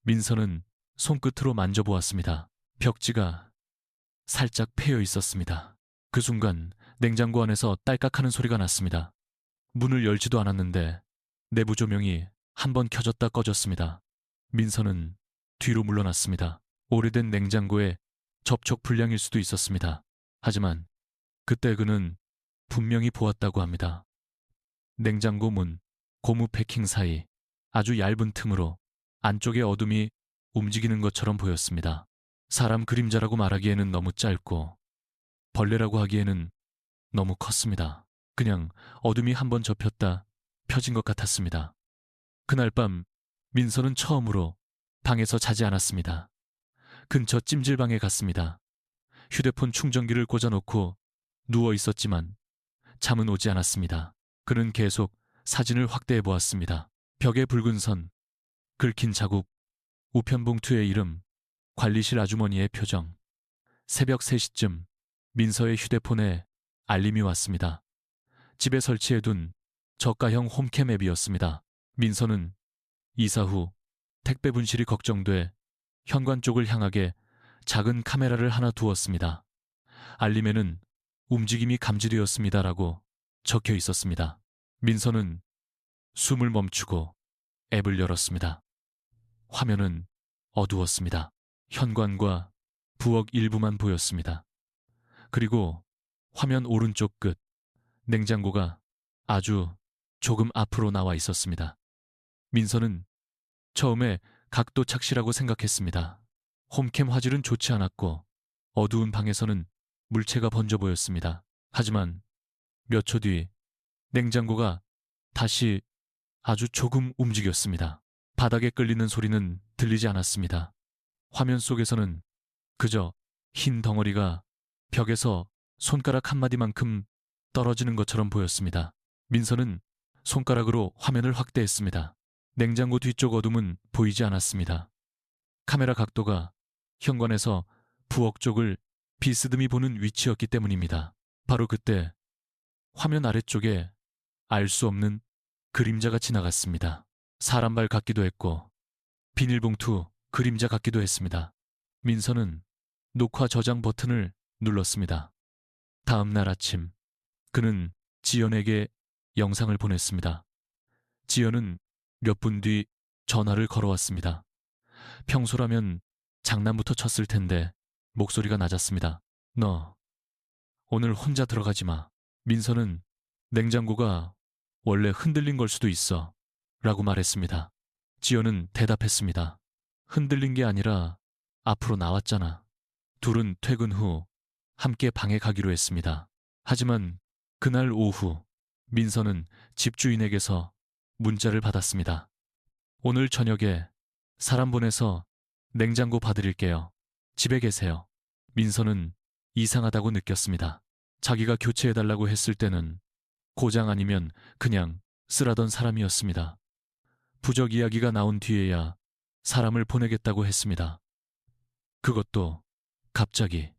민서는 손끝으로 만져보았습니다. 벽지가 살짝 패여 있었습니다. 그 순간 냉장고 안에서 딸깍하는 소리가 났습니다. 문을 열지도 않았는데 내부 조명이 한 번 켜졌다 꺼졌습니다. 민서는 뒤로 물러났습니다. 오래된 냉장고에 접촉 불량일 수도 있었습니다. 하지만 그때 그는 분명히 보았다고 합니다. 냉장고 문, 고무 패킹 사이 아주 얇은 틈으로 안쪽의 어둠이 움직이는 것처럼 보였습니다. 사람 그림자라고 말하기에는 너무 짧고 벌레라고 하기에는 너무 컸습니다. 그냥 어둠이 한번 접혔다 펴진 것 같았습니다. 그날 밤 민서는 처음으로 방에서 자지 않았습니다. 근처 찜질방에 갔습니다. 휴대폰 충전기를 꽂아놓고 누워 있었지만 잠은 오지 않았습니다. 그는 계속 사진을 확대해 보았습니다. 벽에 붉은 선, 긁힌 자국, 우편 봉투의 이름, 관리실 아주머니의 표정. 새벽 3시쯤 민서의 휴대폰에 알림이 왔습니다. 집에 설치해둔 저가형 홈캠 앱이었습니다. 민서는 이사 후 택배 분실이 걱정돼 현관 쪽을 향하게 작은 카메라를 하나 두었습니다. 알림에는 움직임이 감지되었습니다라고 적혀 있었습니다. 민서는 숨을 멈추고 앱을 열었습니다. 화면은 어두웠습니다. 현관과 부엌 일부만 보였습니다. 그리고 화면 오른쪽 끝, 냉장고가 아주 조금 앞으로 나와 있었습니다. 민서는 처음에 각도 착시라고 생각했습니다. 홈캠 화질은 좋지 않았고 어두운 방에서는 물체가 번져 보였습니다. 하지만 몇 초 뒤 냉장고가 다시 아주 조금 움직였습니다. 바닥에 끌리는 소리는 들리지 않았습니다. 화면 속에서는 그저 흰 덩어리가 벽에서 손가락 한 마디만큼 떨어지는 것처럼 보였습니다. 민서는 손가락으로 화면을 확대했습니다. 냉장고 뒤쪽 어둠은 보이지 않았습니다. 카메라 각도가 현관에서 부엌 쪽을 비스듬히 보는 위치였기 때문입니다. 바로 그때 화면 아래쪽에 알 수 없는 그림자가 지나갔습니다. 사람 발 같기도 했고 비닐봉투 그림자 같기도 했습니다. 민서는 녹화 저장 버튼을 눌렀습니다. 다음 날 아침 그는 지연에게 영상을 보냈습니다. 지연은 몇 분 뒤 전화를 걸어왔습니다. 평소라면 장난부터 쳤을 텐데 목소리가 낮았습니다. 너 오늘 혼자 들어가지 마. 민서는 냉장고가 원래 흔들린 걸 수도 있어 라고 말했습니다. 지연은 대답했습니다. 흔들린 게 아니라 앞으로 나왔잖아. 둘은 퇴근 후 함께 방에 가기로 했습니다. 하지만 그날 오후 민서는 집주인에게서 문자를 받았습니다. 오늘 저녁에 사람 보내서 냉장고 봐드릴게요. 집에 계세요. 민서는 이상하다고 느꼈습니다. 자기가 교체해달라고 했을 때는 고장 아니면 그냥 쓰라던 사람이었습니다. 부적 이야기가 나온 뒤에야 사람을 보내겠다고 했습니다. 그것도 갑자기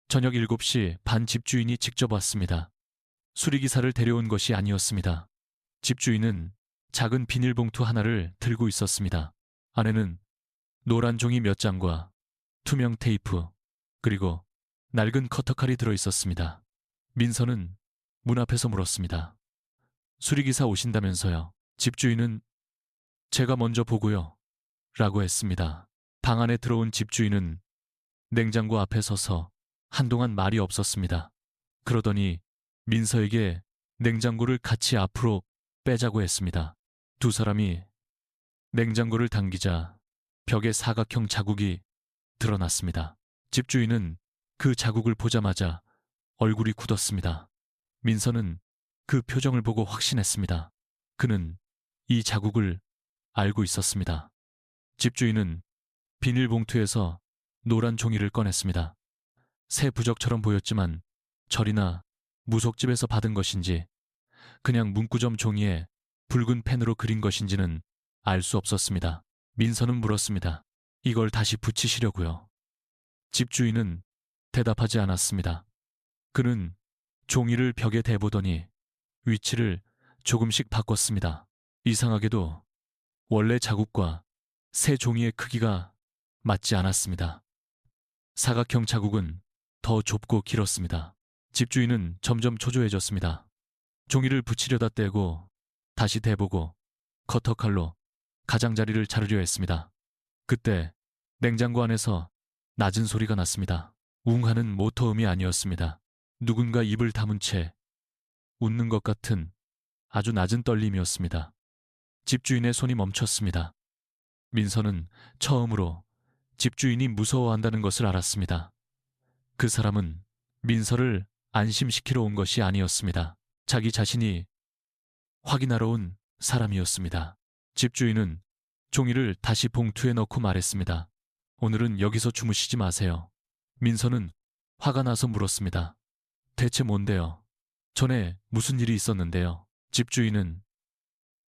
저녁 7시 반 집주인이 직접 왔습니다. 수리기사를 데려온 것이 아니었습니다. 집주인은 작은 비닐봉투 하나를 들고 있었습니다. 안에는 노란 종이 몇 장과 투명 테이프 그리고 낡은 커터칼이 들어있었습니다. 민서는 문 앞에서 물었습니다. 수리기사 오신다면서요. 집주인은 제가 먼저 보고요. 라고 했습니다. 방 안에 들어온 집주인은 냉장고 앞에 서서 한동안 말이 없었습니다. 그러더니 민서에게 냉장고를 같이 앞으로 빼자고 했습니다. 두 사람이 냉장고를 당기자 벽에 사각형 자국이 드러났습니다. 집주인은 그 자국을 보자마자 얼굴이 굳었습니다. 민서는 그 표정을 보고 확신했습니다. 그는 이 자국을 알고 있었습니다. 집주인은 비닐봉투에서 노란 종이를 꺼냈습니다. 새 부적처럼 보였지만 절이나 무속집에서 받은 것인지 그냥 문구점 종이에 붉은 펜으로 그린 것인지는 알 수 없었습니다. 민서는 물었습니다. 이걸 다시 붙이시려고요. 집주인은 대답하지 않았습니다. 그는 종이를 벽에 대보더니 위치를 조금씩 바꿨습니다. 이상하게도 원래 자국과 새 종이의 크기가 맞지 않았습니다. 사각형 자국은 더 좁고 길었습니다. 집주인은 점점 초조해졌습니다. 종이를 붙이려다 떼고 다시 대보고 커터칼로 가장자리를 자르려 했습니다. 그때 냉장고 안에서 낮은 소리가 났습니다. 웅하는 모터음이 아니었습니다. 누군가 입을 다문 채 웃는 것 같은 아주 낮은 떨림이었습니다. 집주인의 손이 멈췄습니다. 민서는 처음으로 집주인이 무서워한다는 것을 알았습니다. 그 사람은 민서를 안심시키러 온 것이 아니었습니다. 자기 자신이 확인하러 온 사람이었습니다. 집주인은 종이를 다시 봉투에 넣고 말했습니다. 오늘은 여기서 주무시지 마세요. 민서는 화가 나서 물었습니다. 대체 뭔데요? 전에 무슨 일이 있었는데요? 집주인은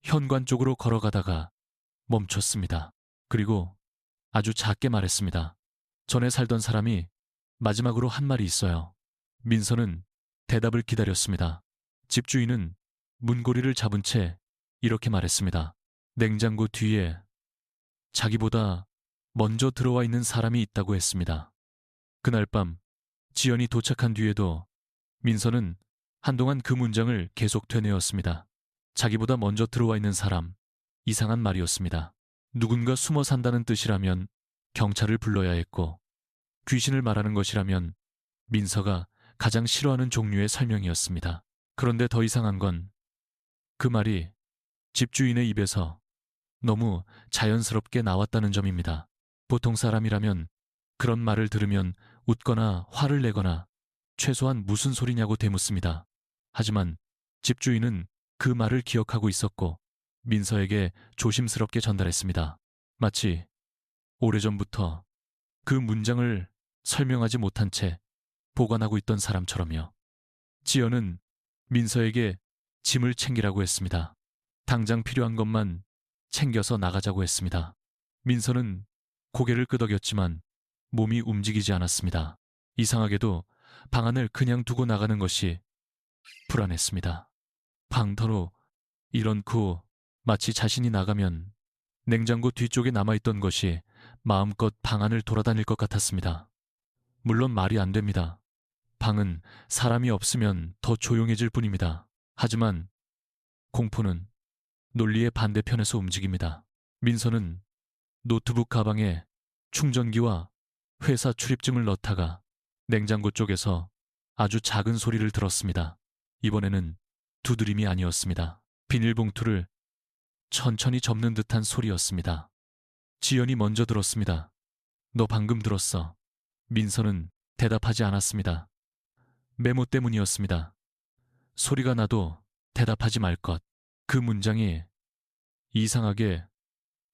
현관 쪽으로 걸어가다가 멈췄습니다. 그리고 아주 작게 말했습니다. 전에 살던 사람이 마지막으로 한 말이 있어요. 민서는 대답을 기다렸습니다. 집주인은 문고리를 잡은 채 이렇게 말했습니다. 냉장고 뒤에 자기보다 먼저 들어와 있는 사람이 있다고 했습니다. 그날 밤 지연이 도착한 뒤에도 민서는 한동안 그 문장을 계속 되뇌었습니다. 자기보다 먼저 들어와 있는 사람, 이상한 말이었습니다. 누군가 숨어 산다는 뜻이라면 경찰을 불러야 했고 귀신을 말하는 것이라면 민서가 가장 싫어하는 종류의 설명이었습니다. 그런데 더 이상한 건 그 말이 집주인의 입에서 너무 자연스럽게 나왔다는 점입니다. 보통 사람이라면 그런 말을 들으면 웃거나 화를 내거나 최소한 무슨 소리냐고 되묻습니다. 하지만 집주인은 그 말을 기억하고 있었고 민서에게 조심스럽게 전달했습니다. 마치 오래전부터 그 문장을 설명하지 못한 채 보관하고 있던 사람처럼요. 지연은 민서에게 짐을 챙기라고 했습니다. 당장 필요한 것만 챙겨서 나가자고 했습니다. 민서는 고개를 끄덕였지만 몸이 움직이지 않았습니다. 이상하게도 방 안을 그냥 두고 나가는 것이 불안했습니다. 방터로 이런코 마치 자신이 나가면 냉장고 뒤쪽에 남아있던 것이 마음껏 방 안을 돌아다닐 것 같았습니다. 물론 말이 안 됩니다. 방은 사람이 없으면 더 조용해질 뿐입니다. 하지만 공포는 논리의 반대편에서 움직입니다. 민서는 노트북 가방에 충전기와 회사 출입증을 넣다가 냉장고 쪽에서 아주 작은 소리를 들었습니다. 이번에는 두드림이 아니었습니다. 비닐봉투를 천천히 접는 듯한 소리였습니다. 지연이 먼저 들었습니다. 너 방금 들었어. 민서는 대답하지 않았습니다. 메모 때문이었습니다. 소리가 나도 대답하지 말 것. 그 문장이 이상하게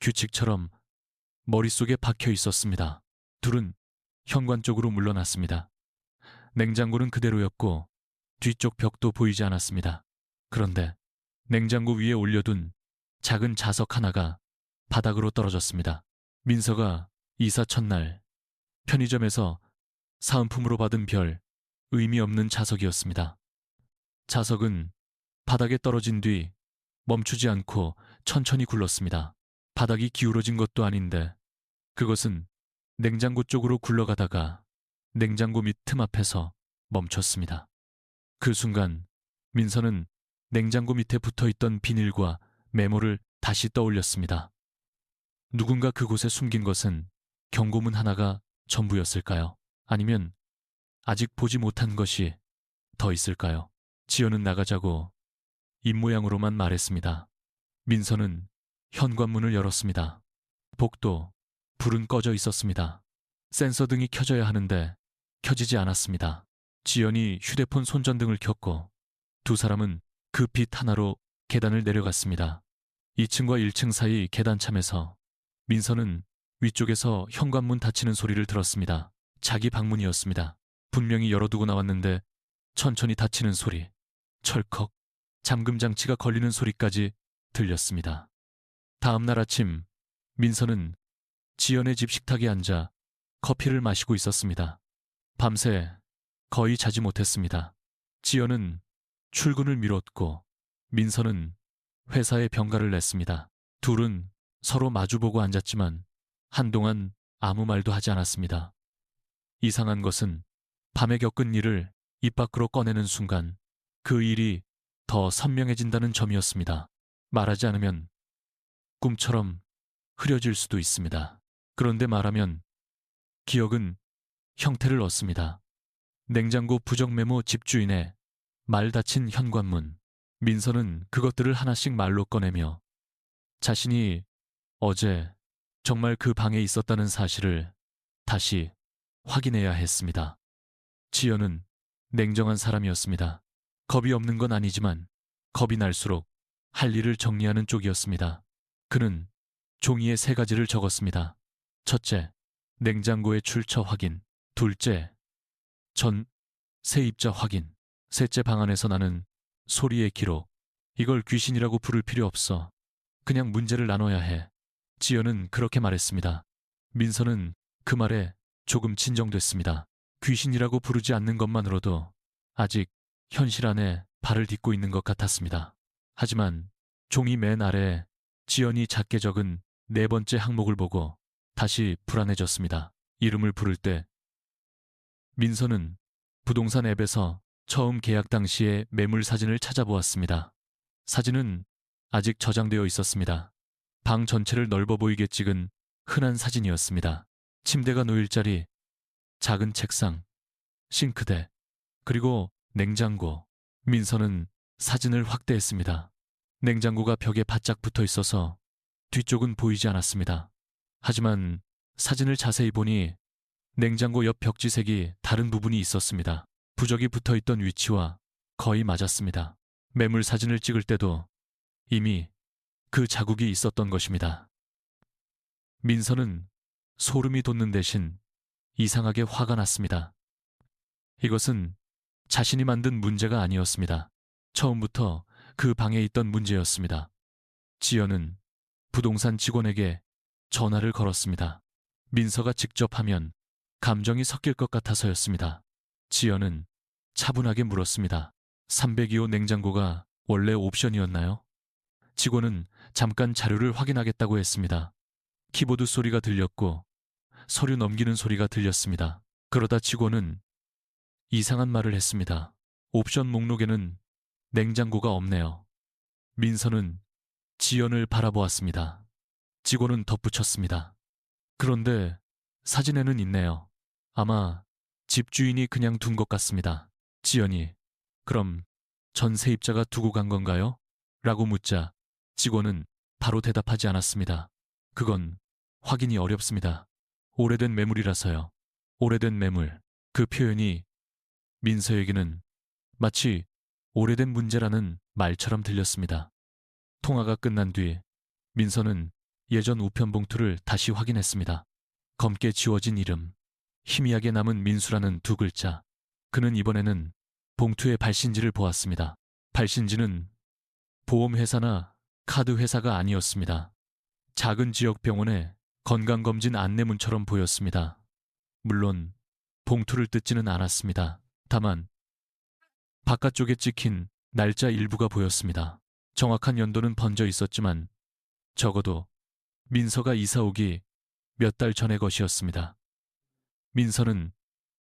규칙처럼 머릿속에 박혀 있었습니다. 둘은 현관 쪽으로 물러났습니다. 냉장고는 그대로였고 뒤쪽 벽도 보이지 않았습니다. 그런데 냉장고 위에 올려둔 작은 자석 하나가 바닥으로 떨어졌습니다. 민서가 이사 첫날 편의점에서 사은품으로 받은 별 의미 없는 자석이었습니다. 자석은 바닥에 떨어진 뒤 멈추지 않고 천천히 굴렀습니다. 바닥이 기울어진 것도 아닌데 그것은 냉장고 쪽으로 굴러가다가 냉장고 밑 틈 앞에서 멈췄습니다. 그 순간 민서는 냉장고 밑에 붙어있던 비닐과 메모를 다시 떠올렸습니다. 누군가 그곳에 숨긴 것은 경고문 하나가 전부였을까요? 아니면 아직 보지 못한 것이 더 있을까요? 지연은 나가자고 입모양으로만 말했습니다. 민서는 현관문을 열었습니다. 복도, 불은 꺼져 있었습니다. 센서 등이 켜져야 하는데 켜지지 않았습니다. 지연이 휴대폰 손전등을 켰고 두 사람은 그 빛 하나로 계단을 내려갔습니다. 2층과 1층 사이 계단참에서 민서는 위쪽에서 현관문 닫히는 소리를 들었습니다. 자기 방문이었습니다. 분명히 열어두고 나왔는데 천천히 닫히는 소리, 철컥, 잠금장치가 걸리는 소리까지 들렸습니다. 다음 날 아침, 민서는 지연의 집 식탁에 앉아 커피를 마시고 있었습니다. 밤새 거의 자지 못했습니다. 지연은 출근을 미뤘고 민서는 회사에 병가를 냈습니다. 둘은 서로 마주보고 앉았지만 한동안 아무 말도 하지 않았습니다. 이상한 것은 밤에 겪은 일을 입 밖으로 꺼내는 순간 그 일이 더 선명해진다는 점이었습니다. 말하지 않으면 꿈처럼 흐려질 수도 있습니다. 그런데 말하면 기억은 형태를 얻습니다. 냉장고 부적 메모 집주인의 말 닫힌 현관문. 민서는 그것들을 하나씩 말로 꺼내며 자신이 어제 정말 그 방에 있었다는 사실을 다시 확인해야 했습니다. 지연은 냉정한 사람이었습니다. 겁이 없는 건 아니지만 겁이 날수록 할 일을 정리하는 쪽이었습니다. 그는 종이에 3가지를 적었습니다. 첫째, 냉장고의 출처 확인. 둘째, 전 세입자 확인. 셋째, 방 안에서 나는 소리의 기록. 이걸 귀신이라고 부를 필요 없어. 그냥 문제를 나눠야 해. 지연은 그렇게 말했습니다. 민서는 그 말에 조금 진정됐습니다. 귀신이라고 부르지 않는 것만으로도 아직 현실 안에 발을 딛고 있는 것 같았습니다. 하지만 종이 맨 아래에 지연이 작게 적은 4번째 항목을 보고 다시 불안해졌습니다. 이름을 부를 때 민서는 부동산 앱에서 처음 계약 당시의 매물 사진을 찾아보았습니다. 사진은 아직 저장되어 있었습니다. 방 전체를 넓어 보이게 찍은 흔한 사진이었습니다. 침대가 놓일 자리, 작은 책상, 싱크대, 그리고 냉장고. 민서는 사진을 확대했습니다. 냉장고가 벽에 바짝 붙어 있어서 뒤쪽은 보이지 않았습니다. 하지만 사진을 자세히 보니 냉장고 옆 벽지색이 다른 부분이 있었습니다. 부적이 붙어 있던 위치와 거의 맞았습니다. 매물 사진을 찍을 때도 이미 그 자국이 있었던 것입니다. 민서는 소름이 돋는 대신 이상하게 화가 났습니다. 이것은 자신이 만든 문제가 아니었습니다. 처음부터 그 방에 있던 문제였습니다. 지연은 부동산 직원에게 전화를 걸었습니다. 민서가 직접 하면 감정이 섞일 것 같아서였습니다. 지연은 차분하게 물었습니다. 302호 냉장고가 원래 옵션이었나요? 직원은 잠깐 자료를 확인하겠다고 했습니다. 키보드 소리가 들렸고 서류 넘기는 소리가 들렸습니다. 그러다 직원은 이상한 말을 했습니다. 옵션 목록에는 냉장고가 없네요. 민서는 지연을 바라보았습니다. 직원은 덧붙였습니다. 그런데 사진에는 있네요. 아마 집주인이 그냥 둔 것 같습니다. 지연이 그럼 전 세입자가 두고 간 건가요? 라고 묻자 직원은 바로 대답하지 않았습니다. 그건 확인이 어렵습니다. 오래된 매물이라서요. 오래된 매물. 그 표현이 민서에게는 마치 오래된 문제라는 말처럼 들렸습니다. 통화가 끝난 뒤 민서는 예전 우편 봉투를 다시 확인했습니다. 검게 지워진 이름, 희미하게 남은 민수라는 2글자. 그는 이번에는 봉투의 발신지를 보았습니다. 발신지는 보험회사나 카드회사가 아니었습니다. 작은 지역 병원의 건강검진 안내문처럼 보였습니다. 물론 봉투를 뜯지는 않았습니다. 다만 바깥쪽에 찍힌 날짜 일부가 보였습니다. 정확한 연도는 번져 있었지만 적어도 민서가 이사 오기 몇 달 전의 것이었습니다. 민서는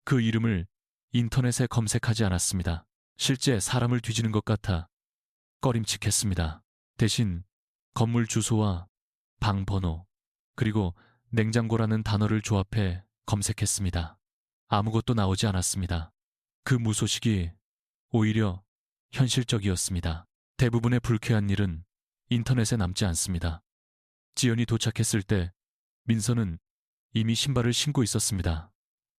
그 이름을 인터넷에 검색하지 않았습니다. 실제 사람을 뒤지는 것 같아 꺼림칙했습니다. 대신 건물 주소와 방 번호, 그리고 냉장고라는 단어를 조합해 검색했습니다. 아무것도 나오지 않았습니다. 그 무소식이 오히려 현실적이었습니다. 대부분의 불쾌한 일은 인터넷에 남지 않습니다. 지연이 도착했을 때 민서는 이미 신발을 신고 있었습니다.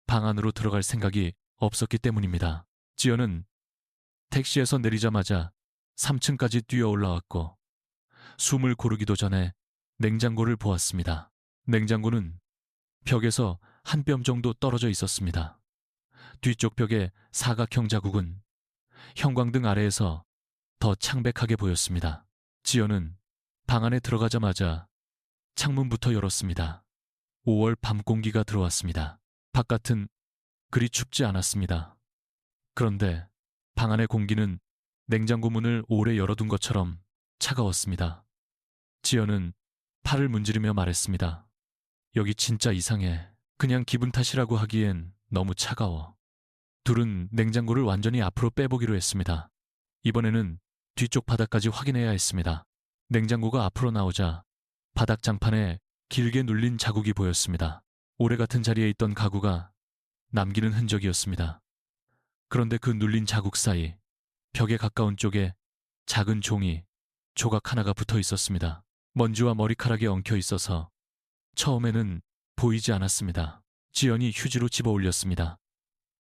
방 안으로 들어갈 생각이 없었기 때문입니다. 지연은 택시에서 내리자마자 3층까지 뛰어 올라왔고 숨을 고르기도 전에 냉장고를 보았습니다. 냉장고는 벽에서 한 뼘 정도 떨어져 있었습니다. 뒤쪽 벽의 사각형 자국은 형광등 아래에서 더 창백하게 보였습니다. 지연은 방 안에 들어가자마자 창문부터 열었습니다. 5월 밤 공기가 들어왔습니다. 바깥은 그리 춥지 않았습니다. 그런데 방 안의 공기는 냉장고 문을 오래 열어둔 것처럼 차가웠습니다. 지연은 팔을 문지르며 말했습니다. 여기 진짜 이상해. 그냥 기분 탓이라고 하기엔 너무 차가워. 둘은 냉장고를 완전히 앞으로 빼보기로 했습니다. 이번에는 뒤쪽 바닥까지 확인해야 했습니다. 냉장고가 앞으로 나오자 바닥 장판에 길게 눌린 자국이 보였습니다. 오래 같은 자리에 있던 가구가 남기는 흔적이었습니다. 그런데 그 눌린 자국 사이 벽에 가까운 쪽에 작은 종이 조각 하나가 붙어 있었습니다. 먼지와 머리카락이 엉켜 있어서 처음에는 보이지 않았습니다. 지연이 휴지로 집어 올렸습니다.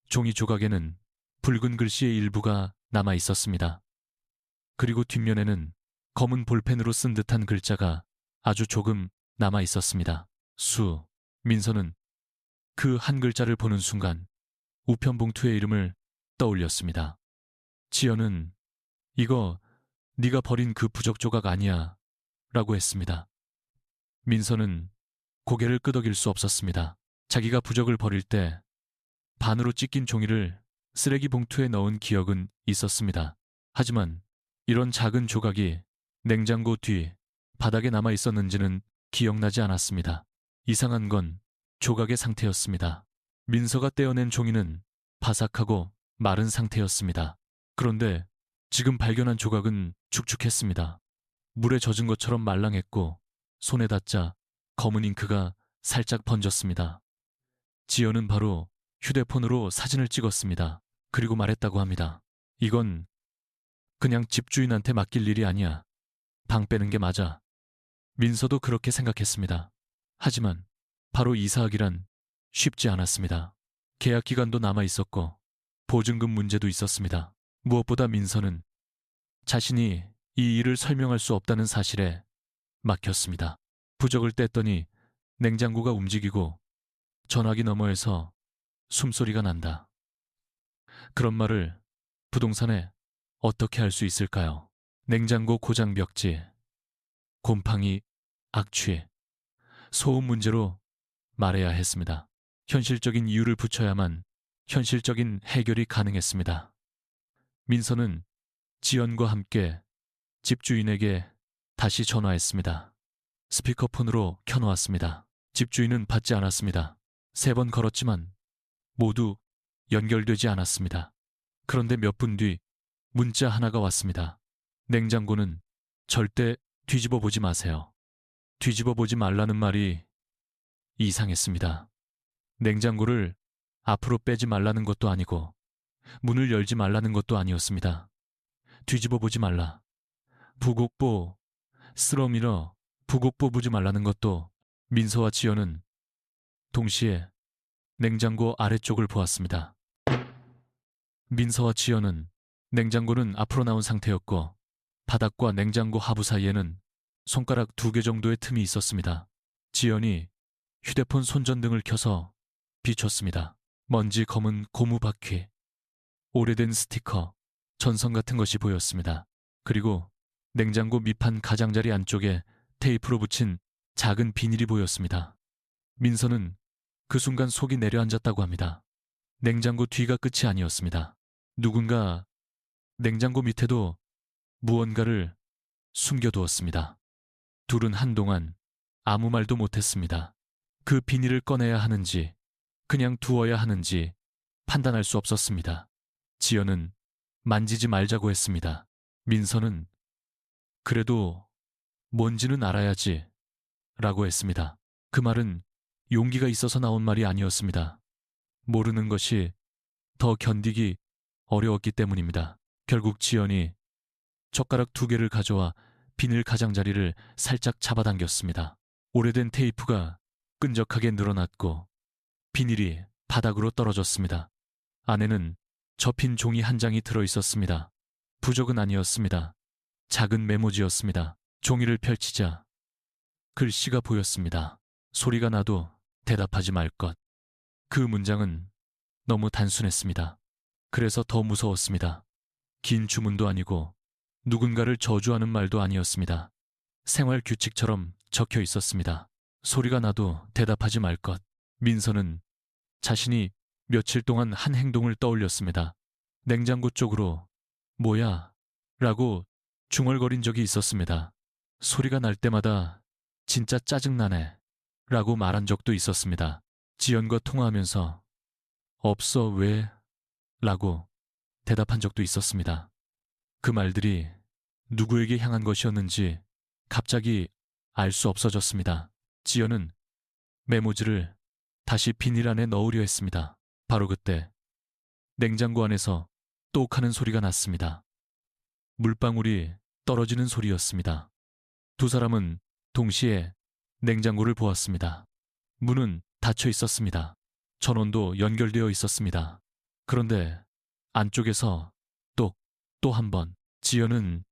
종이 조각에는 붉은 글씨의 일부가 남아 있었습니다. 그리고 뒷면에는 검은 볼펜으로 쓴 듯한 글자가 아주 조금 남아 있었습니다. 수. 민서는 그 한 글자를 보는 순간 우편 봉투의 이름을 떠올렸습니다. 지연은 이거 네가 버린 그 부적 조각 아니야 라고 했습니다. 민서는 고개를 끄덕일 수 없었습니다. 자기가 부적을 버릴 때 반으로 찢긴 종이를 쓰레기 봉투에 넣은 기억은 있었습니다. 하지만 이런 작은 조각이 냉장고 뒤 바닥에 남아 있었는지는 기억나지 않았습니다. 이상한 건 조각의 상태였습니다. 민서가 떼어낸 종이는 바삭하고 마른 상태였습니다. 그런데 지금 발견한 조각은 축축했습니다. 물에 젖은 것처럼 말랑했고 손에 닿자 검은 잉크가 살짝 번졌습니다. 지연은 바로 휴대폰으로 사진을 찍었습니다. 그리고 말했다고 합니다. 이건 그냥 집주인한테 맡길 일이 아니야. 방 빼는 게 맞아. 민서도 그렇게 생각했습니다. 하지만 바로 이사하기란 쉽지 않았습니다. 계약 기간도 남아 있었고 보증금 문제도 있었습니다. 무엇보다 민서는 자신이 이 일을 설명할 수 없다는 사실에 막혔습니다. 부적을 뗐더니 냉장고가 움직이고 전화기 너머에서 숨소리가 난다. 그런 말을 부동산에 어떻게 할 수 있을까요? 냉장고 고장 벽지, 곰팡이, 악취, 소음 문제로 말해야 했습니다. 현실적인 이유를 붙여야만 현실적인 해결이 가능했습니다. 민서는 지연과 함께 집주인에게 다시 전화했습니다. 스피커폰으로 켜놓았습니다. 집주인은 받지 않았습니다. 3번 걸었지만 모두 연결되지 않았습니다. 그런데 몇 분 뒤 문자 하나가 왔습니다. 냉장고는 절대 뒤집어 보지 마세요. 뒤집어 보지 말라는 말이 이상했습니다. 냉장고를 앞으로 빼지 말라는 것도 아니고 문을 열지 말라는 것도 아니었습니다. 뒤집어 보지 말라. 부곡보, 쓸어밀어 부곡보 보지 말라는 것도. 민서와 지연은 동시에 냉장고 아래쪽을 보았습니다. 민서와 지연은 냉장고는 앞으로 나온 상태였고 바닥과 냉장고 하부 사이에는 손가락 2개 정도의 틈이 있었습니다. 지연이 휴대폰 손전등을 켜서 비췄습니다. 먼지 검은 고무 바퀴, 오래된 스티커, 전선 같은 것이 보였습니다. 그리고 냉장고 밑판 가장자리 안쪽에 테이프로 붙인 작은 비닐이 보였습니다. 민서는 그 순간 속이 내려앉았다고 합니다. 냉장고 뒤가 끝이 아니었습니다. 누군가 냉장고 밑에도 무언가를 숨겨두었습니다. 둘은 한동안 아무 말도 못했습니다. 그 비닐을 꺼내야 하는지 그냥 두어야 하는지 판단할 수 없었습니다. 지연은 만지지 말자고 했습니다. 민서는 그래도 뭔지는 알아야지 라고 했습니다. 그 말은 용기가 있어서 나온 말이 아니었습니다. 모르는 것이 더 견디기 어려웠기 때문입니다. 결국 지연이 젓가락 2개를 가져와 비닐 가장자리를 살짝 잡아당겼습니다. 오래된 테이프가 끈적하게 늘어났고 비닐이 바닥으로 떨어졌습니다. 안에는 접힌 종이 한 장이 들어있었습니다. 부적은 아니었습니다. 작은 메모지였습니다. 종이를 펼치자 글씨가 보였습니다. 소리가 나도 대답하지 말 것. 그 문장은 너무 단순했습니다. 그래서 더 무서웠습니다. 긴 주문도 아니고 누군가를 저주하는 말도 아니었습니다. 생활 규칙처럼 적혀 있었습니다. 소리가 나도 대답하지 말 것. 민서는 자신이 며칠 동안 한 행동을 떠올렸습니다. 냉장고 쪽으로 뭐야? 라고 중얼거린 적이 있었습니다. 소리가 날 때마다 진짜 짜증나네 라고 말한 적도 있었습니다. 지연과 통화하면서 없어 왜? 라고 대답한 적도 있었습니다. 그 말들이 누구에게 향한 것이었는지 갑자기 알 수 없어졌습니다. 지연은 메모지를 다시 비닐 안에 넣으려 했습니다. 바로 그때 냉장고 안에서 똑 하는 소리가 났습니다. 물방울이 떨어지는 소리였습니다. 두 사람은 동시에 냉장고를 보았습니다. 문은 닫혀 있었습니다. 전원도 연결되어 있었습니다. 그런데 안쪽에서 또 한 번 지연은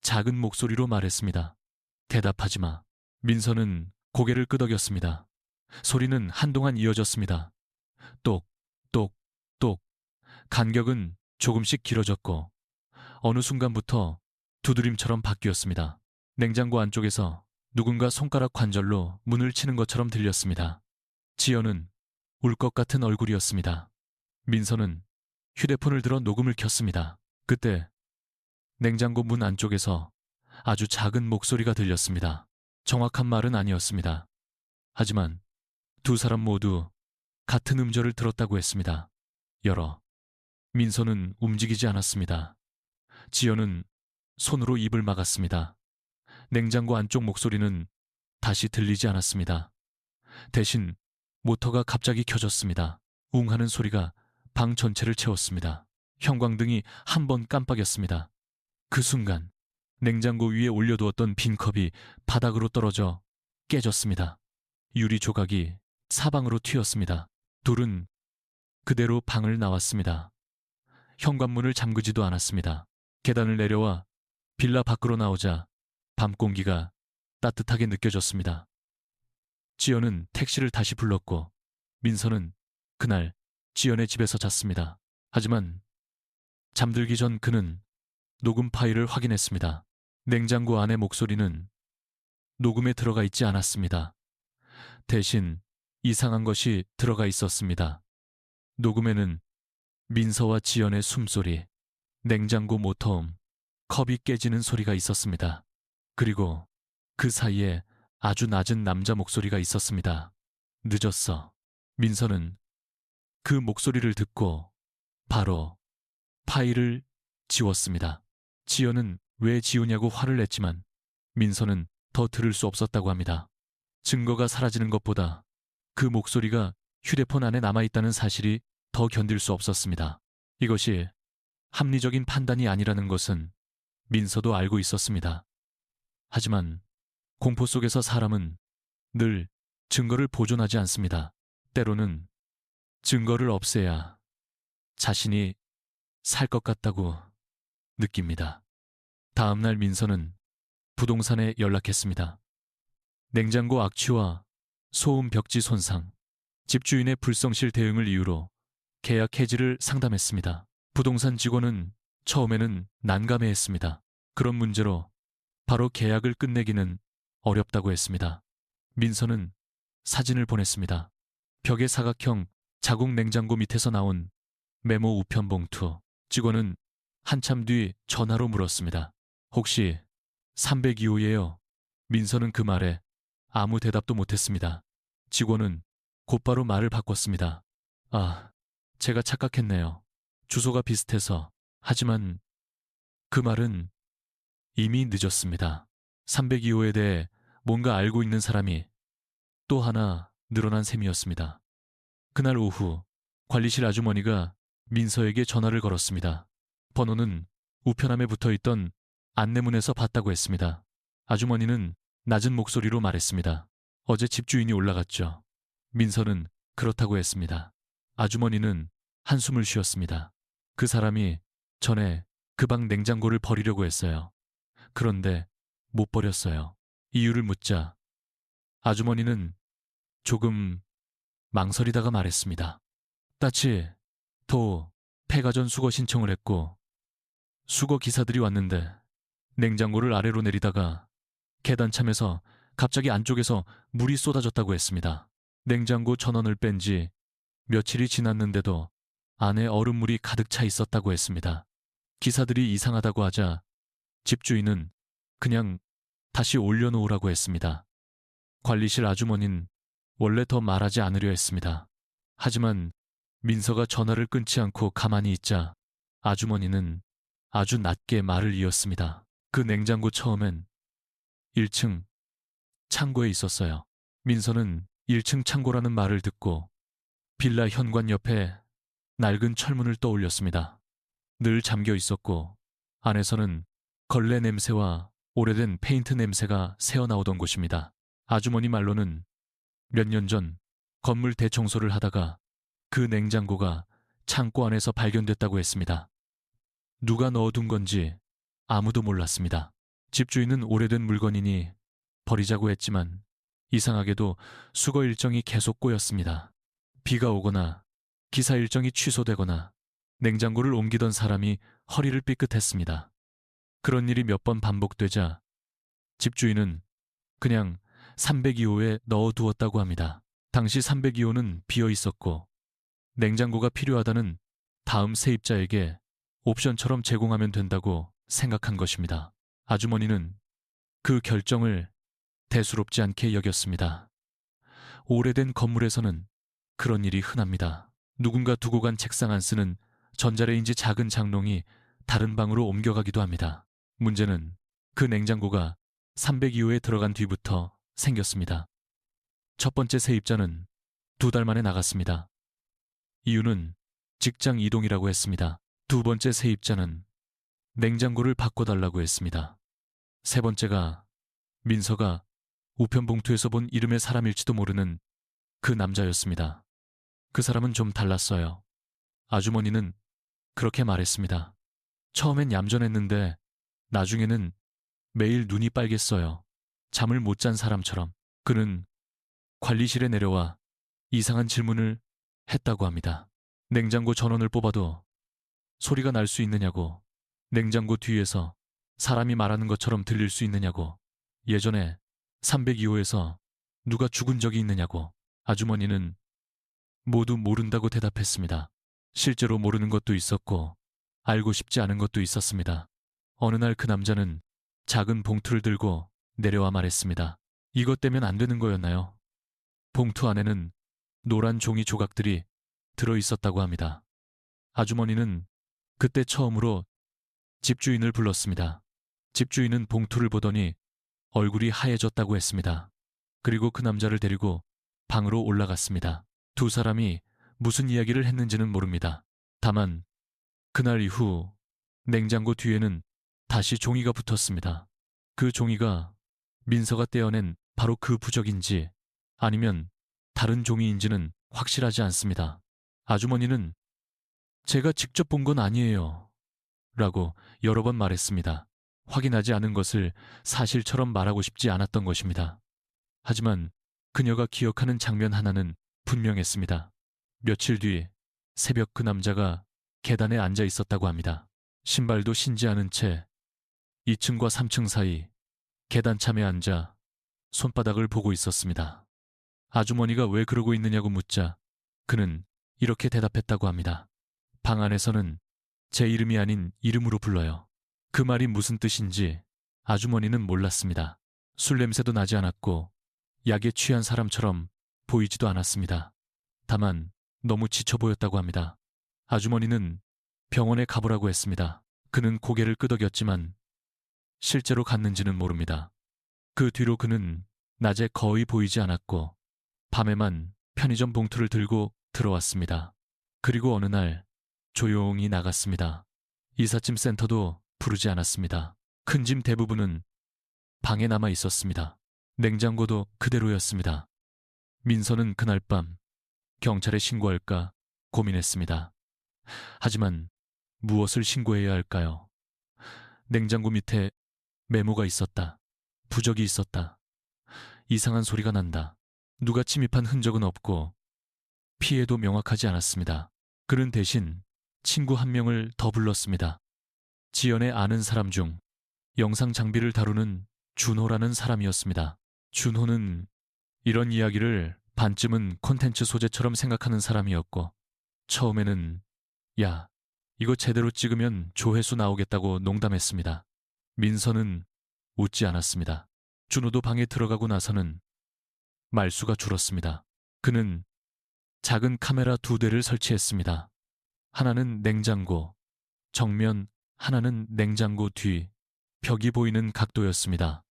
작은 목소리로 말했습니다. 대답하지 마. 민서는 고개를 끄덕였습니다. 소리는 한동안 이어졌습니다. 똑, 똑, 똑. 간격은 조금씩 길어졌고 어느 순간부터 두드림처럼 바뀌었습니다. 냉장고 안쪽에서 누군가 손가락 관절로 문을 치는 것처럼 들렸습니다. 지연은 울 것 같은 얼굴이었습니다. 민서는 휴대폰을 들어 녹음을 켰습니다. 그때 냉장고 문 안쪽에서 아주 작은 목소리가 들렸습니다. 정확한 말은 아니었습니다. 하지만 두 사람 모두 같은 음절을 들었다고 했습니다. 열어. 민서는 움직이지 않았습니다. 지연은 손으로 입을 막았습니다. 냉장고 안쪽 목소리는 다시 들리지 않았습니다. 대신 모터가 갑자기 켜졌습니다. 웅 하는 소리가 방 전체를 채웠습니다. 형광등이 한 번 깜빡였습니다. 그 순간 냉장고 위에 올려두었던 빈 컵이 바닥으로 떨어져 깨졌습니다. 유리 조각이 사방으로 튀었습니다. 둘은 그대로 방을 나왔습니다. 현관문을 잠그지도 않았습니다. 계단을 내려와 빌라 밖으로 나오자 밤 공기가 따뜻하게 느껴졌습니다. 지연은 택시를 다시 불렀고 민서는 그날 지연의 집에서 잤습니다. 하지만 잠들기 전 그는 녹음 파일을 확인했습니다. 냉장고 안의 목소리는 녹음에 들어가 있지 않았습니다. 대신 이상한 것이 들어가 있었습니다. 녹음에는 민서와 지연의 숨소리, 냉장고 모터음, 컵이 깨지는 소리가 있었습니다. 그리고 그 사이에 아주 낮은 남자 목소리가 있었습니다. 늦었어. 민서는 그 목소리를 듣고 바로 파일을 지웠습니다. 지연은 왜 지우냐고 화를 냈지만 민서는 더 들을 수 없었다고 합니다. 증거가 사라지는 것보다 그 목소리가 휴대폰 안에 남아있다는 사실이 더 견딜 수 없었습니다. 이것이 합리적인 판단이 아니라는 것은 민서도 알고 있었습니다. 하지만 공포 속에서 사람은 늘 증거를 보존하지 않습니다. 때로는 증거를 없애야 자신이 살 것 같다고 느낍니다. 다음 날 민서는 부동산에 연락했습니다. 냉장고 악취와 소음 벽지 손상, 집주인의 불성실 대응을 이유로 계약 해지를 상담했습니다. 부동산 직원은 처음에는 난감해했습니다. 그런 문제로 바로 계약을 끝내기는 어렵다고 했습니다. 민서는 사진을 보냈습니다. 벽의 사각형 자국 냉장고 밑에서 나온 메모 우편 봉투. 직원은 한참 뒤 전화로 물었습니다. 혹시 302호예요? 민서는 그 말에 아무 대답도 못했습니다. 직원은 곧바로 말을 바꿨습니다. 아, 제가 착각했네요. 주소가 비슷해서. 하지만 그 말은 이미 늦었습니다. 302호에 대해 뭔가 알고 있는 사람이 또 하나 늘어난 셈이었습니다. 그날 오후 관리실 아주머니가 민서에게 전화를 걸었습니다. 번호는 우편함에 붙어있던 안내문에서 봤다고 했습니다. 아주머니는 낮은 목소리로 말했습니다. 어제 집주인이 올라갔죠. 민서는 그렇다고 했습니다. 아주머니는 한숨을 쉬었습니다. 그 사람이 전에 그 방 냉장고를 버리려고 했어요. 그런데 못 버렸어요. 이유를 묻자 아주머니는 조금 망설이다가 말했습니다. 따치, 폐가전 수거 신청을 했고 수거 기사들이 왔는데 냉장고를 아래로 내리다가 계단참에서 갑자기 안쪽에서 물이 쏟아졌다고 했습니다. 냉장고 전원을 뺀 지 며칠이 지났는데도 안에 얼음물이 가득 차 있었다고 했습니다. 기사들이 이상하다고 하자 집주인은 그냥 다시 올려놓으라고 했습니다. 관리실 아주머니는 원래 더 말하지 않으려 했습니다. 하지만 민서가 전화를 끊지 않고 가만히 있자 아주머니는 아주 낮게 말을 이었습니다. 그 냉장고 처음엔 1층 창고에 있었어요. 민서는 1층 창고라는 말을 듣고 빌라 현관 옆에 낡은 철문을 떠올렸습니다. 늘 잠겨 있었고 안에서는 걸레 냄새와 오래된 페인트 냄새가 새어나오던 곳입니다. 아주머니 말로는 몇 년 전 건물 대청소를 하다가 그 냉장고가 창고 안에서 발견됐다고 했습니다. 누가 넣어둔 건지 아무도 몰랐습니다. 집주인은 오래된 물건이니 버리자고 했지만 이상하게도 수거 일정이 계속 꼬였습니다. 비가 오거나 기사 일정이 취소되거나 냉장고를 옮기던 사람이 허리를 삐끗했습니다. 그런 일이 몇 번 반복되자 집주인은 그냥 302호에 넣어두었다고 합니다. 당시 302호는 비어 있었고 냉장고가 필요하다는 다음 세입자에게 옵션처럼 제공하면 된다고 생각한 것입니다. 아주머니는 그 결정을 대수롭지 않게 여겼습니다. 오래된 건물에서는 그런 일이 흔합니다. 누군가 두고 간 책상 안 쓰는 전자레인지 작은 장롱이 다른 방으로 옮겨가기도 합니다. 문제는 그 냉장고가 302호에 들어간 뒤부터 생겼습니다. 첫 번째 세입자는 2달 만에 나갔습니다. 이유는 직장 이동이라고 했습니다. 두 번째 세입자는 냉장고를 바꿔달라고 했습니다. 세 번째가 민서가 우편봉투에서 본 이름의 사람일지도 모르는 그 남자였습니다. 그 사람은 좀 달랐어요. 아주머니는 그렇게 말했습니다. 처음엔 얌전했는데 나중에는 매일 눈이 빨갰어요. 잠을 못 잔 사람처럼. 그는 관리실에 내려와 이상한 질문을 했다고 합니다. 냉장고 전원을 뽑아도 소리가 날 수 있느냐고, 냉장고 뒤에서 사람이 말하는 것처럼 들릴 수 있느냐고, 예전에 302호에서 누가 죽은 적이 있느냐고. 아주머니는 모두 모른다고 대답했습니다. 실제로 모르는 것도 있었고 알고 싶지 않은 것도 있었습니다. 어느 날 그 남자는 작은 봉투를 들고 내려와 말했습니다. 이것 떼면 안 되는 거였나요? 봉투 안에는 노란 종이 조각들이 들어있었다고 합니다. 아주머니는 그때 처음으로 집주인을 불렀습니다. 집주인은 봉투를 보더니 얼굴이 하얘졌다고 했습니다. 그리고 그 남자를 데리고 방으로 올라갔습니다. 두 사람이 무슨 이야기를 했는지는 모릅니다. 다만 그날 이후 냉장고 뒤에는 다시 종이가 붙었습니다. 그 종이가 민서가 떼어낸 바로 그 부적인지 아니면 다른 종이인지는 확실하지 않습니다. 아주머니는 제가 직접 본 건 아니에요 라고 여러 번 말했습니다. 확인하지 않은 것을 사실처럼 말하고 싶지 않았던 것입니다. 하지만 그녀가 기억하는 장면 하나는 분명했습니다. 며칠 뒤 새벽 그 남자가 계단에 앉아 있었다고 합니다. 신발도 신지 않은 채 2층과 3층 사이 계단참에 앉아 손바닥을 보고 있었습니다. 아주머니가 왜 그러고 있느냐고 묻자 그는 이렇게 대답했다고 합니다. 방 안에서는 제 이름이 아닌 이름으로 불러요. 그 말이 무슨 뜻인지 아주머니는 몰랐습니다. 술 냄새도 나지 않았고 약에 취한 사람처럼 보이지도 않았습니다. 다만 너무 지쳐 보였다고 합니다. 아주머니는 병원에 가보라고 했습니다. 그는 고개를 끄덕였지만 실제로 갔는지는 모릅니다. 그 뒤로 그는 낮에 거의 보이지 않았고 밤에만 편의점 봉투를 들고 들어왔습니다. 그리고 어느 날 조용히 나갔습니다. 이삿짐 센터도 부르지 않았습니다. 큰 짐 대부분은 방에 남아 있었습니다. 냉장고도 그대로였습니다. 민서는 그날 밤 경찰에 신고할까 고민했습니다. 하지만 무엇을 신고해야 할까요? 냉장고 밑에 메모가 있었다. 부적이 있었다. 이상한 소리가 난다. 누가 침입한 흔적은 없고 피해도 명확하지 않았습니다. 그는 대신 친구 한 명을 더 불렀습니다. 지연의 아는 사람 중 영상 장비를 다루는 준호라는 사람이었습니다. 준호는 이런 이야기를 반쯤은 콘텐츠 소재처럼 생각하는 사람이었고 처음에는 야, 이거 제대로 찍으면 조회수 나오겠다고 농담했습니다. 민서는 웃지 않았습니다. 준호도 방에 들어가고 나서는 말수가 줄었습니다. 그는 작은 카메라 2대를 설치했습니다. 하나는 냉장고 정면, 하나는 냉장고 뒤, 벽이 보이는 각도였습니다.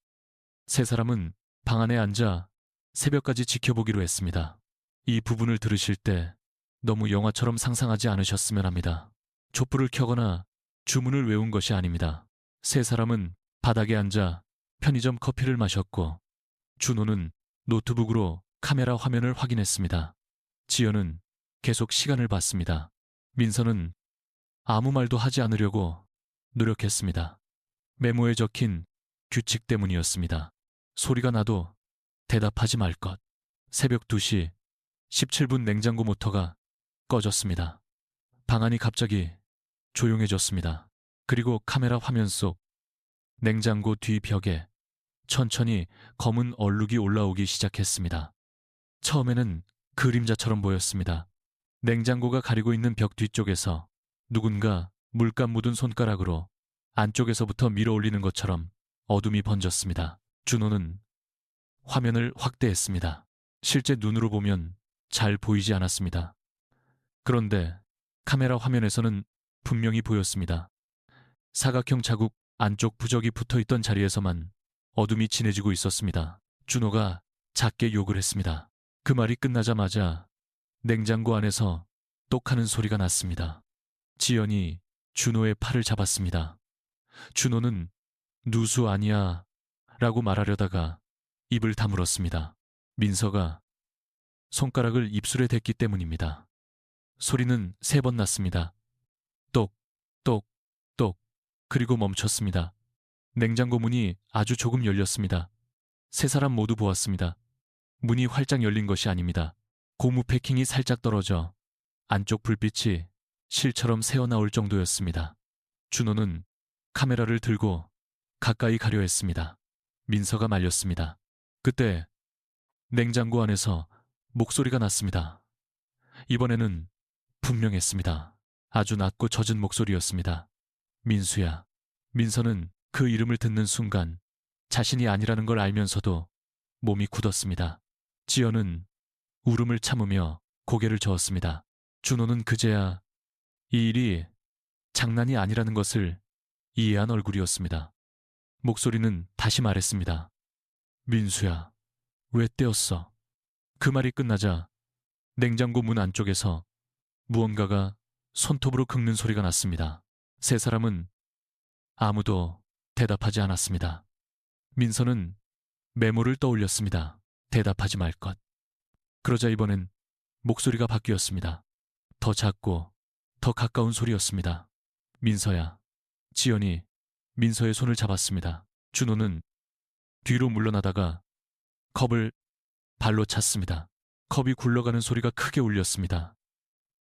세 사람은 방 안에 앉아 새벽까지 지켜보기로 했습니다. 이 부분을 들으실 때 너무 영화처럼 상상하지 않으셨으면 합니다. 촛불을 켜거나 주문을 외운 것이 아닙니다. 세 사람은 바닥에 앉아 편의점 커피를 마셨고 준호는 노트북으로 카메라 화면을 확인했습니다. 지연은 계속 시간을 봤습니다. 민서는 아무 말도 하지 않으려고 노력했습니다. 메모에 적힌 규칙 때문이었습니다. 소리가 나도 대답하지 말 것. 새벽 2시 17분 냉장고 모터가 꺼졌습니다. 방 안이 갑자기 조용해졌습니다. 그리고 카메라 화면 속 냉장고 뒤 벽에 천천히 검은 얼룩이 올라오기 시작했습니다. 처음에는 그림자처럼 보였습니다. 냉장고가 가리고 있는 벽 뒤쪽에서 누군가 물감 묻은 손가락으로 안쪽에서부터 밀어 올리는 것처럼 어둠이 번졌습니다. 준호는 화면을 확대했습니다. 실제 눈으로 보면 잘 보이지 않았습니다. 그런데 카메라 화면에서는 분명히 보였습니다. 사각형 자국 안쪽 부적이 붙어있던 자리에서만 어둠이 진해지고 있었습니다. 준호가 작게 욕을 했습니다. 그 말이 끝나자마자 냉장고 안에서 똑하는 소리가 났습니다. 지연이 준호의 팔을 잡았습니다. 준호는 누수 아니야 라고 말하려다가 입을 다물었습니다. 민서가 손가락을 입술에 댔기 때문입니다. 소리는 3번 났습니다. 똑, 똑, 똑, 그리고 멈췄습니다. 냉장고 문이 아주 조금 열렸습니다. 세 사람 모두 보았습니다. 문이 활짝 열린 것이 아닙니다. 고무 패킹이 살짝 떨어져 안쪽 불빛이 실처럼 새어나올 정도였습니다. 준호는 카메라를 들고 가까이 가려 했습니다. 민서가 말렸습니다. 그때 냉장고 안에서 목소리가 났습니다. 이번에는 분명했습니다. 아주 낮고 젖은 목소리였습니다. 민수야. 민서는 그 이름을 듣는 순간 자신이 아니라는 걸 알면서도 몸이 굳었습니다. 지연은 울음을 참으며 고개를 저었습니다. 준호는 그제야 이 일이 장난이 아니라는 것을 이해한 얼굴이었습니다. 목소리는 다시 말했습니다. 민수야, 왜 떼었어? 그 말이 끝나자 냉장고 문 안쪽에서 무언가가 손톱으로 긁는 소리가 났습니다. 세 사람은 아무도 대답하지 않았습니다. 민서는 메모를 떠올렸습니다. 대답하지 말 것. 그러자 이번엔 목소리가 바뀌었습니다. 더 작고 더 가까운 소리였습니다. 민서야. 지연이 민서의 손을 잡았습니다. 준호는 뒤로 물러나다가 컵을 발로 찼습니다. 컵이 굴러가는 소리가 크게 울렸습니다.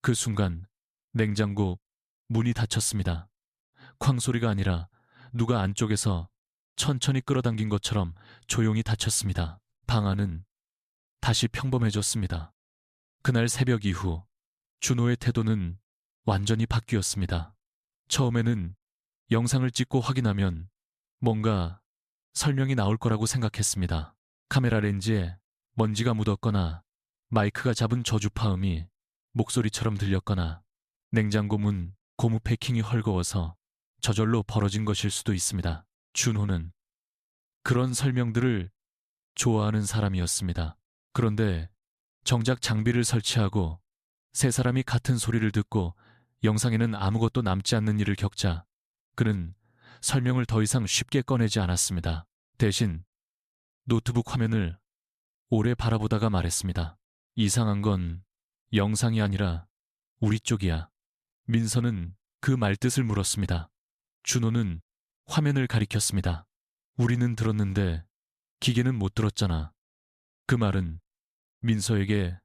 그 순간 냉장고 문이 닫혔습니다. 쾅 소리가 아니라 누가 안쪽에서 천천히 끌어당긴 것처럼 조용히 닫혔습니다. 방 안은 다시 평범해졌습니다. 그날 새벽 이후 준호의 태도는 완전히 바뀌었습니다. 처음에는 영상을 찍고 확인하면 뭔가 설명이 나올 거라고 생각했습니다. 카메라 렌즈에 먼지가 묻었거나 마이크가 잡은 저주파음이 목소리처럼 들렸거나 냉장고 문 고무 패킹이 헐거워서 저절로 벌어진 것일 수도 있습니다. 준호는 그런 설명들을 좋아하는 사람이었습니다. 그런데 정작 장비를 설치하고 세 사람이 같은 소리를 듣고 영상에는 아무것도 남지 않는 일을 겪자 그는 설명을 더 이상 쉽게 꺼내지 않았습니다. 대신 노트북 화면을 오래 바라보다가 말했습니다. 이상한 건 영상이 아니라 우리 쪽이야. 민서는 그 말뜻을 물었습니다. 준호는 화면을 가리켰습니다. 우리는 들었는데 기계는 못 들었잖아. 그 말은 민서에게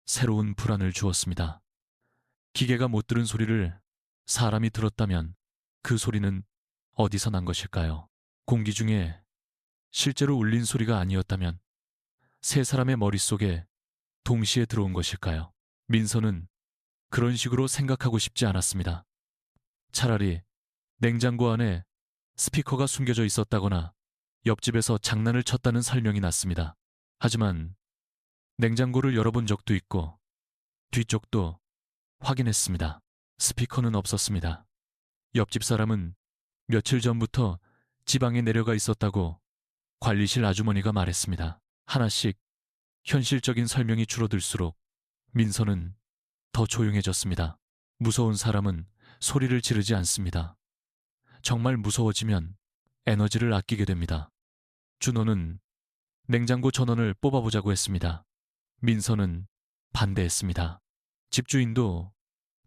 새로운 불안을 주었습니다. 기계가 못 들은 소리를 사람이 들었다면 그 소리는 어디서 난 것일까요? 공기 중에 실제로 울린 소리가 아니었다면 세 사람의 머릿속에 동시에 들어온 것일까요? 민서는 그런 식으로 생각하고 싶지 않았습니다. 차라리 냉장고 안에 스피커가 숨겨져 있었다거나 옆집에서 장난을 쳤다는 설명이 났습니다. 하지만 냉장고를 열어본 적도 있고 뒤쪽도 확인했습니다. 스피커는 없었습니다. 옆집 사람은 며칠 전부터 지방에 내려가 있었다고 관리실 아주머니가 말했습니다. 하나씩 현실적인 설명이 줄어들수록 민서는 더 조용해졌습니다. 무서운 사람은 소리를 지르지 않습니다. 정말 무서워지면 에너지를 아끼게 됩니다. 준호는 냉장고 전원을 뽑아보자고 했습니다. 민서는 반대했습니다. 집주인도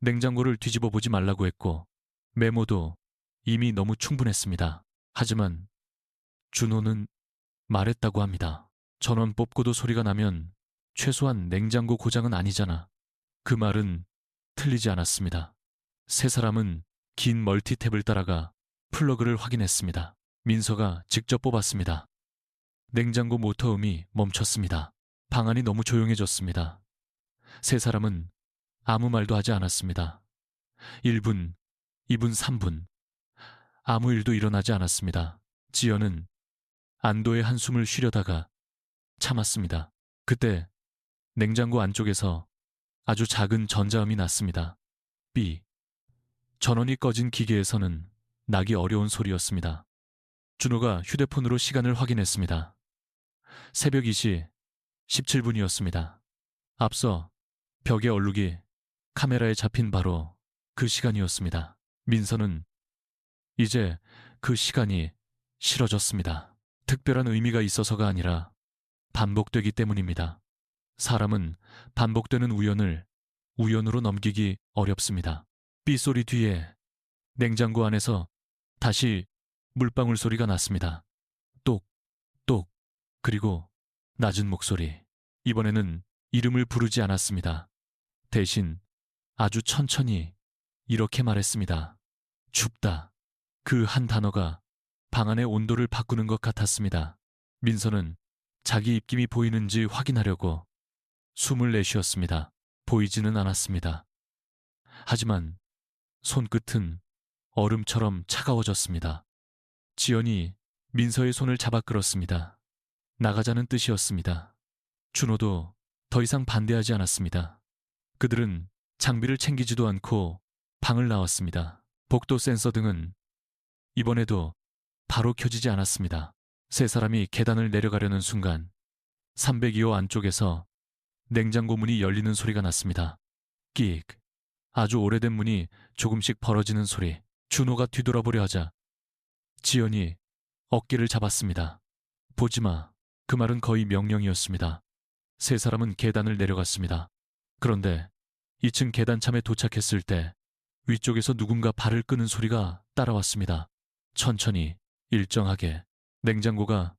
냉장고를 뒤집어 보지 말라고 했고 메모도 이미 너무 충분했습니다. 하지만 준호는 말했다고 합니다. 전원 뽑고도 소리가 나면 최소한 냉장고 고장은 아니잖아. 그 말은 틀리지 않았습니다. 세 사람은 긴 멀티탭을 따라가 플러그를 확인했습니다. 민서가 직접 뽑았습니다. 냉장고 모터음이 멈췄습니다. 방 안이 너무 조용해졌습니다. 세 사람은 아무 말도 하지 않았습니다. 1분, 2분, 3분. 아무 일도 일어나지 않았습니다. 지연은 안도의 한숨을 쉬려다가 참았습니다. 그때 냉장고 안쪽에서 아주 작은 전자음이 났습니다. 삐. 전원이 꺼진 기계에서는 나기 어려운 소리였습니다. 준호가 휴대폰으로 시간을 확인했습니다. 새벽 2시 17분이었습니다. 앞서 벽에 얼룩이 카메라에 잡힌 바로 그 시간이었습니다. 민서는 이제 그 시간이 싫어졌습니다. 특별한 의미가 있어서가 아니라 반복되기 때문입니다. 사람은 반복되는 우연을 우연으로 넘기기 어렵습니다. 삐소리 뒤에 냉장고 안에서 다시 물방울 소리가 났습니다. 똑, 똑, 그리고 낮은 목소리. 이번에는 이름을 부르지 않았습니다. 대신 아주 천천히 이렇게 말했습니다. 춥다. 그 한 단어가 방 안의 온도를 바꾸는 것 같았습니다. 민서는 자기 입김이 보이는지 확인하려고 숨을 내쉬었습니다. 보이지는 않았습니다. 하지만 손끝은 얼음처럼 차가워졌습니다. 지연이 민서의 손을 잡아 끌었습니다. 나가자는 뜻이었습니다. 준호도 더 이상 반대하지 않았습니다. 그들은 장비를 챙기지도 않고 방을 나왔습니다. 복도 센서 등은 이번에도 바로 켜지지 않았습니다. 세 사람이 계단을 내려가려는 순간 302호 안쪽에서 냉장고 문이 열리는 소리가 났습니다. 끽. 아주 오래된 문이 조금씩 벌어지는 소리. 준호가 뒤돌아보려 하자 지연이 어깨를 잡았습니다. 보지마. 그 말은 거의 명령이었습니다. 세 사람은 계단을 내려갔습니다. 그런데 2층 계단참에 도착했을 때 위쪽에서 누군가 발을 끄는 소리가 따라왔습니다. 천천히, 일정하게 냉장고가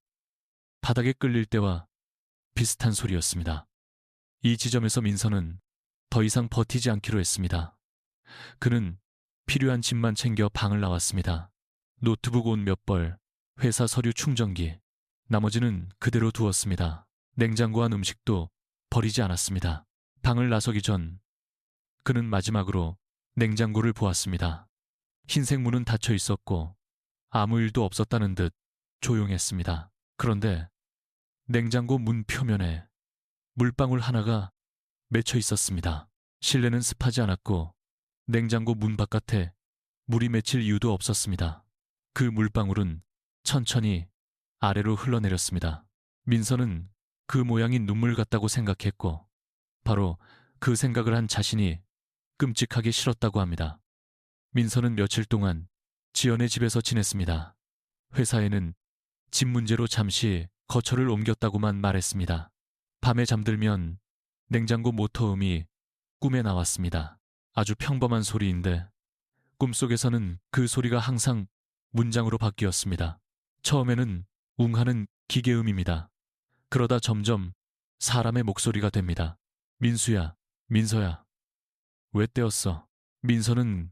바닥에 끌릴 때와 비슷한 소리였습니다. 이 지점에서 민서는 더 이상 버티지 않기로 했습니다. 그는 필요한 짐만 챙겨 방을 나왔습니다. 노트북 옷 몇 벌, 회사 서류 충전기, 나머지는 그대로 두었습니다. 냉장고 안 음식도 버리지 않았습니다. 방을 나서기 전 그는 마지막으로 냉장고를 보았습니다. 흰색 문은 닫혀 있었고 아무 일도 없었다는 듯 조용했습니다. 그런데 냉장고 문 표면에 물방울 하나가 맺혀 있었습니다. 실내는 습하지 않았고 냉장고 문 바깥에 물이 맺힐 이유도 없었습니다. 그 물방울은 천천히 아래로 흘러내렸습니다. 민서는 그 모양이 눈물 같다고 생각했고 바로 그 생각을 한 자신이 끔찍하게 싫었다고 합니다. 민서는 며칠 동안 지연의 집에서 지냈습니다. 회사에는 집 문제로 잠시 거처를 옮겼다고만 말했습니다. 밤에 잠들면 냉장고 모터음이 꿈에 나왔습니다. 아주 평범한 소리인데 꿈속에서는 그 소리가 항상 문장으로 바뀌었습니다. 처음에는 웅하는 기계음입니다. 그러다 점점 사람의 목소리가 됩니다. 민수야, 민서야, 왜 떼었어? 민서는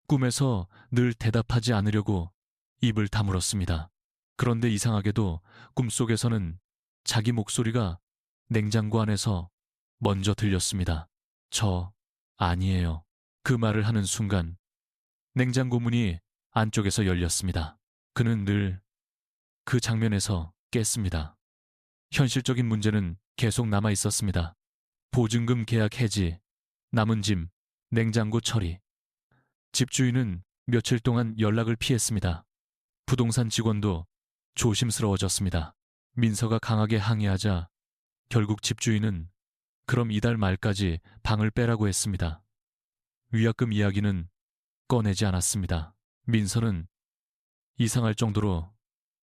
꿈에서 늘 대답하지 않으려고 입을 다물었습니다. 그런데 이상하게도 꿈속에서는 자기 목소리가 냉장고 안에서 먼저 들렸습니다. 저 아니에요. 그 말을 하는 순간 냉장고 문이 안쪽에서 열렸습니다. 그는 늘 그 장면에서 깼습니다. 현실적인 문제는 계속 남아 있었습니다. 보증금 계약 해지, 남은 짐, 냉장고 처리. 집주인은 며칠 동안 연락을 피했습니다. 부동산 직원도 조심스러워졌습니다. 민서가 강하게 항의하자 결국 집주인은 그럼 이달 말까지 방을 빼라고 했습니다. 위약금 이야기는 꺼내지 않았습니다. 민서는 이상할 정도로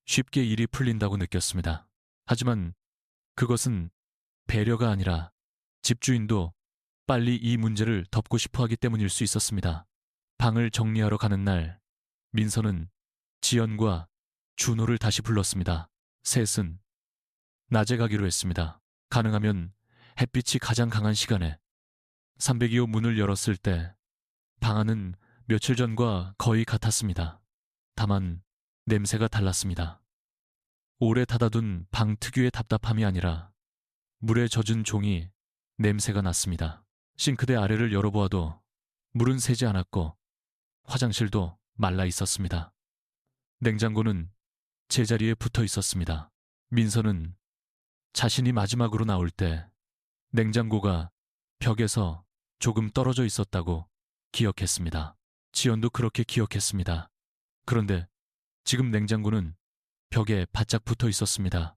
쉽게 일이 풀린다고 느꼈습니다. 하지만 그것은 배려가 아니라 집주인도 빨리 이 문제를 덮고 싶어 하기 때문일 수 있었습니다. 방을 정리하러 가는 날, 민서는 지연과 준호를 다시 불렀습니다. 셋은 낮에 가기로 했습니다. 가능하면 햇빛이 가장 강한 시간에. 302호 문을 열었을 때 방 안은 며칠 전과 거의 같았습니다. 다만 냄새가 달랐습니다. 오래 닫아둔 방 특유의 답답함이 아니라 물에 젖은 종이 냄새가 났습니다. 싱크대 아래를 열어보아도 물은 새지 않았고 화장실도 말라 있었습니다. 냉장고는 제자리에 붙어 있었습니다. 민서는 자신이 마지막으로 나올 때 냉장고가 벽에서 조금 떨어져 있었다고 기억했습니다. 지연도 그렇게 기억했습니다. 그런데 지금 냉장고는 벽에 바짝 붙어 있었습니다.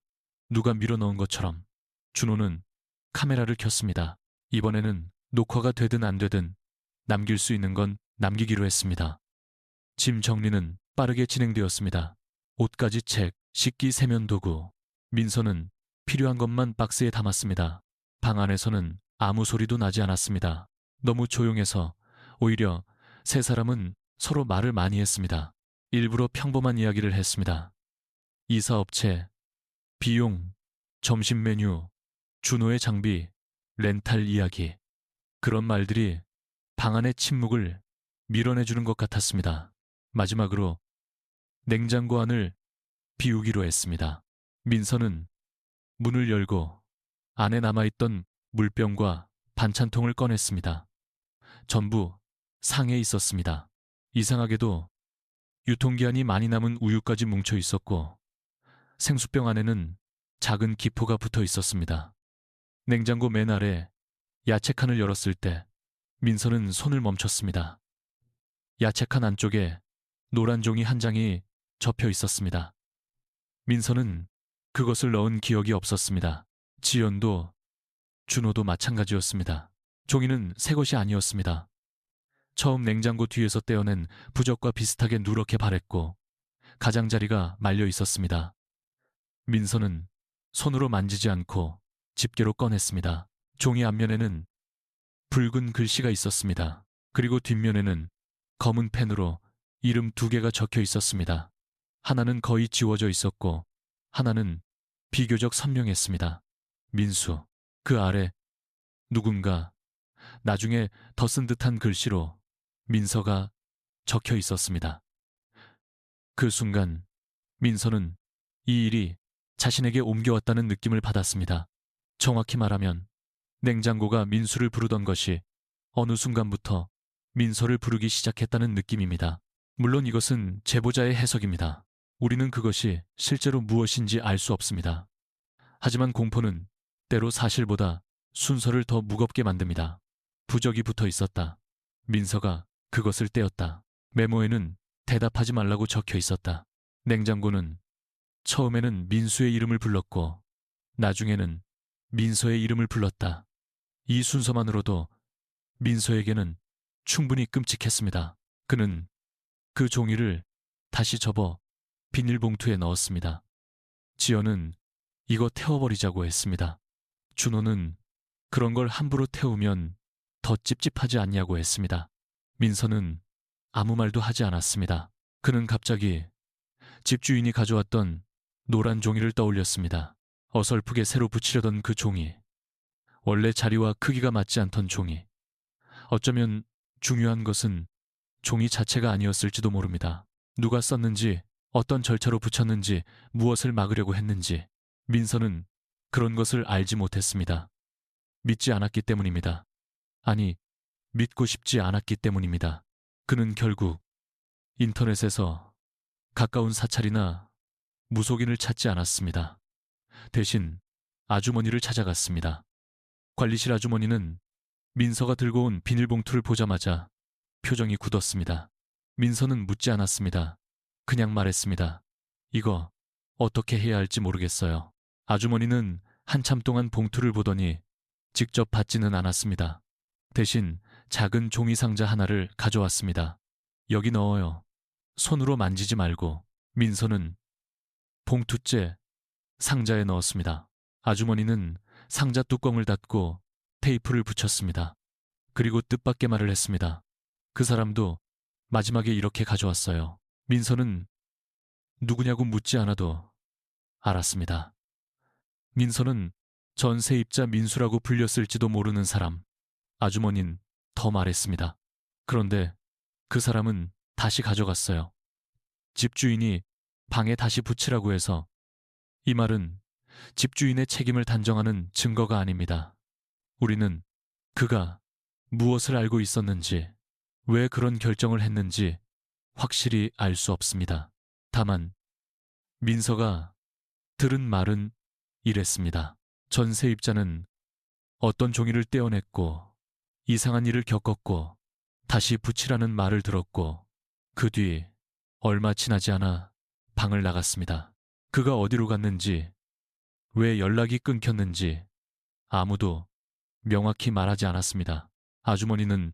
누가 밀어넣은 것처럼. 준호는 카메라를 켰습니다. 이번에는 녹화가 되든 안 되든 남길 수 있는 건 남기기로 했습니다. 짐 정리는 빠르게 진행되었습니다. 옷가지, 식기, 세면 도구. 민서는 필요한 것만 박스에 담았습니다. 방 안에서는 아무 소리도 나지 않았습니다. 너무 조용해서 오히려 세 사람은 서로 말을 많이 했습니다. 일부러 평범한 이야기를 했습니다. 이사업체, 비용, 점심 메뉴, 준호의 장비, 렌탈 이야기. 그런 말들이 방 안의 침묵을 밀어내주는 것 같았습니다. 마지막으로 냉장고 안을 비우기로 했습니다. 민서는 문을 열고 안에 남아있던 물병과 반찬통을 꺼냈습니다. 전부 상에 있었습니다. 이상하게도 유통기한이 많이 남은 우유까지 뭉쳐 있었고 생수병 안에는 작은 기포가 붙어 있었습니다. 냉장고 맨 아래 야채칸을 열었을 때 민서는 손을 멈췄습니다. 야채칸 안쪽에 노란 종이 한 장이 접혀 있었습니다. 민서는 그것을 넣은 기억이 없었습니다. 지연도 준호도 마찬가지였습니다. 종이는 새 것이 아니었습니다. 처음 냉장고 뒤에서 떼어낸 부적과 비슷하게 누렇게 바랬고 가장자리가 말려 있었습니다. 민서는 손으로 만지지 않고 집게로 꺼냈습니다. 종이 앞면에는 붉은 글씨가 있었습니다. 그리고 뒷면에는 검은 펜으로 이름 2개가 적혀 있었습니다. 하나는 거의 지워져 있었고 하나는 비교적 선명했습니다. 민수. 그 아래 누군가 나중에 더 쓴 듯한 글씨로 민서가 적혀 있었습니다. 그 순간 민서는 이 일이 자신에게 옮겨왔다는 느낌을 받았습니다. 정확히 말하면 냉장고가 민수를 부르던 것이 어느 순간부터 민서를 부르기 시작했다는 느낌입니다. 물론 이것은 제보자의 해석입니다. 우리는 그것이 실제로 무엇인지 알 수 없습니다. 하지만 공포는 때로 사실보다 순서를 더 무겁게 만듭니다. 부적이 붙어 있었다. 민서가 그것을 떼었다. 메모에는 대답하지 말라고 적혀 있었다. 냉장고는 처음에는 민수의 이름을 불렀고 나중에는 민서의 이름을 불렀다. 이 순서만으로도 민서에게는 충분히 끔찍했습니다. 그는 그 종이를 다시 접어 비닐봉투에 넣었습니다. 지연은 이거 태워버리자고 했습니다. 준호는 그런 걸 함부로 태우면 더 찝찝하지 않냐고 했습니다. 민서는 아무 말도 하지 않았습니다. 그는 갑자기 집주인이 가져왔던 노란 종이를 떠올렸습니다. 어설프게 새로 붙이려던 그 종이, 원래 자리와 크기가 맞지 않던 종이. 어쩌면 중요한 것은 종이 자체가 아니었을지도 모릅니다. 누가 썼는지, 어떤 절차로 붙였는지, 무엇을 막으려고 했는지 민서는 그런 것을 알지 못했습니다. 믿지 않았기 때문입니다. 아니, 믿고 싶지 않았기 때문입니다. 그는 결국 인터넷에서 가까운 사찰이나 무속인을 찾지 않았습니다. 대신 아주머니를 찾아갔습니다. 관리실 아주머니는 민서가 들고 온 비닐봉투를 보자마자 표정이 굳었습니다. 민서는 묻지 않았습니다. 그냥 말했습니다. 이거 어떻게 해야 할지 모르겠어요. 아주머니는 한참 동안 봉투를 보더니 직접 받지는 않았습니다. 대신 작은 종이 상자 하나를 가져왔습니다. 여기 넣어요. 손으로 만지지 말고. 민서는 봉투째 상자에 넣었습니다. 아주머니는 상자 뚜껑을 닫고 테이프를 붙였습니다. 그리고 뜻밖의 말을 했습니다. 그 사람도 마지막에 이렇게 가져왔어요. 민서는 누구냐고 묻지 않아도 알았습니다. 민서는 전세입자 민수라고 불렸을지도 모르는 사람. 아주머니는 더 말했습니다. 그런데 그 사람은 다시 가져갔어요. 집주인이 방에 다시 붙이라고 해서. 이 말은 집주인의 책임을 단정하는 증거가 아닙니다. 우리는 그가 무엇을 알고 있었는지, 왜 그런 결정을 했는지 확실히 알 수 없습니다. 다만 민서가 들은 말은 이랬습니다. 전세입자는 어떤 종이를 떼어냈고 이상한 일을 겪었고 다시 붙이라는 말을 들었고 그 뒤 얼마 지나지 않아 방을 나갔습니다. 그가 어디로 갔는지, 왜 연락이 끊겼는지 아무도 명확히 말하지 않았습니다. 아주머니는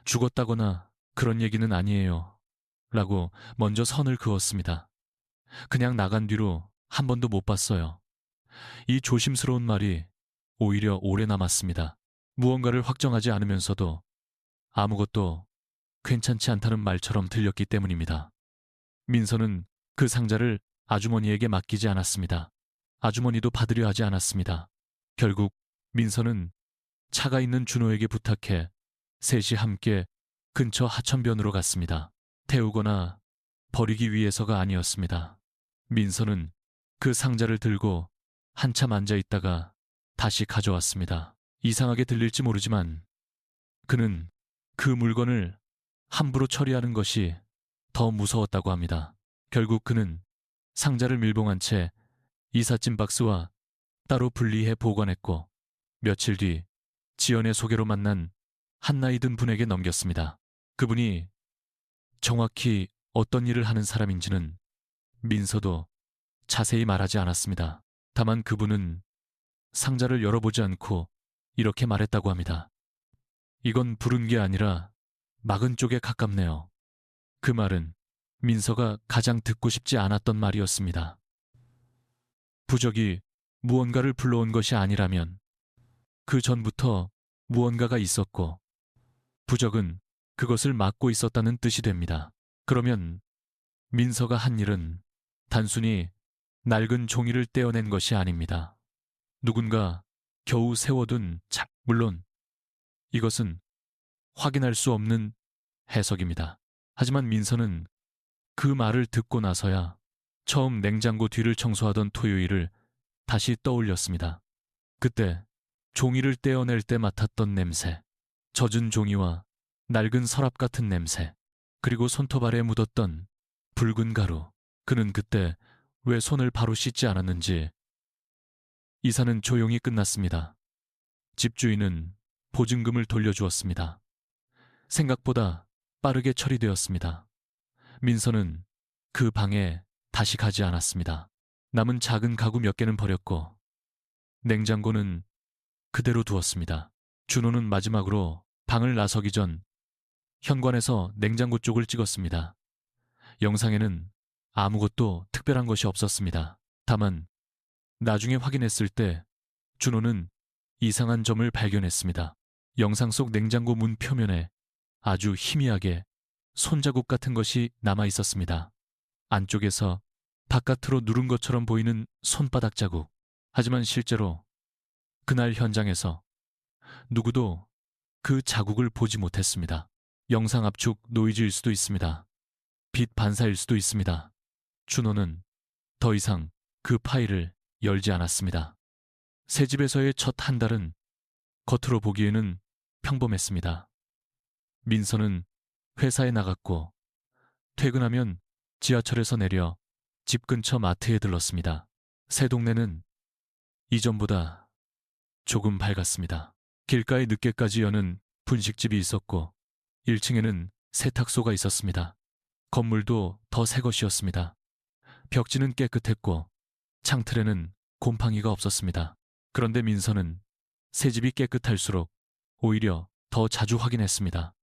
죽었다거나 그런 얘기는 아니에요 라고 먼저 선을 그었습니다. 그냥 나간 뒤로 한 번도 못 봤어요. 이 조심스러운 말이 오히려 오래 남았습니다. 무언가를 확정하지 않으면서도 아무것도 괜찮지 않다는 말처럼 들렸기 때문입니다. 민서는 그 상자를 아주머니에게 맡기지 않았습니다. 아주머니도 받으려 하지 않았습니다. 결국 민서는 차가 있는 준호에게 부탁해 셋이 함께 근처 하천변으로 갔습니다. 태우거나 버리기 위해서가 아니었습니다. 민서는 그 상자를 들고 한참 앉아 있다가 다시 가져왔습니다. 이상하게 들릴지 모르지만 그는 그 물건을 함부로 처리하는 것이 더 무서웠다고 합니다. 결국 그는 상자를 밀봉한 채 이삿짐 박스와 따로 분리해 보관했고 며칠 뒤 지연의 소개로 만난 한 나이 든 분에게 넘겼습니다. 그분이 정확히 어떤 일을 하는 사람인지는 민서도 자세히 말하지 않았습니다. 다만 그분은 상자를 열어보지 않고 이렇게 말했다고 합니다. 이건 부른 게 아니라 막은 쪽에 가깝네요. 그 말은 민서가 가장 듣고 싶지 않았던 말이었습니다. 부적이 무언가를 불러온 것이 아니라면 그 전부터 무언가가 있었고 부적은 그것을 막고 있었다는 뜻이 됩니다. 그러면 민서가 한 일은 단순히 낡은 종이를 떼어낸 것이 아닙니다. 누군가 겨우 세워둔 물론 이것은 확인할 수 없는 해석입니다. 하지만 민서는 그 말을 듣고 나서야 처음 냉장고 뒤를 청소하던 토요일을 다시 떠올렸습니다. 그때 종이를 떼어낼 때 맡았던 냄새, 젖은 종이와 낡은 서랍 같은 냄새, 그리고 손톱 아래 묻었던 붉은 가루. 그는 그때 왜 손을 바로 씻지 않았는지. 이사는 조용히 끝났습니다. 집주인은 보증금을 돌려주었습니다. 생각보다 빠르게 처리되었습니다. 민서는 그 방에 다시 가지 않았습니다. 남은 작은 가구 몇 개는 버렸고 냉장고는 그대로 두었습니다. 준호는 마지막으로 방을 나서기 전 현관에서 냉장고 쪽을 찍었습니다. 영상에는 아무것도 특별한 것이 없었습니다. 다만 나중에 확인했을 때 준호는 이상한 점을 발견했습니다. 영상 속 냉장고 문 표면에 아주 희미하게 손자국 같은 것이 남아 있었습니다. 안쪽에서 바깥으로 누른 것처럼 보이는 손바닥 자국. 하지만 실제로 그날 현장에서 누구도 그 자국을 보지 못했습니다. 영상 압축 노이즈일 수도 있습니다. 빛 반사일 수도 있습니다. 준호는 더 이상 그 파일을 열지 않았습니다. 새 집에서의 첫 한 달은 겉으로 보기에는 평범했습니다. 민서는 회사에 나갔고 퇴근하면 지하철에서 내려 집 근처 마트에 들렀습니다. 새 동네는 이전보다 조금 밝았습니다. 길가에 늦게까지 여는 분식집이 있었고 1층에는 세탁소가 있었습니다. 건물도 더 새 것이었습니다. 벽지는 깨끗했고 창틀에는 곰팡이가 없었습니다. 그런데 민서는 새 집이 깨끗할수록 오히려 더 자주 확인했습니다.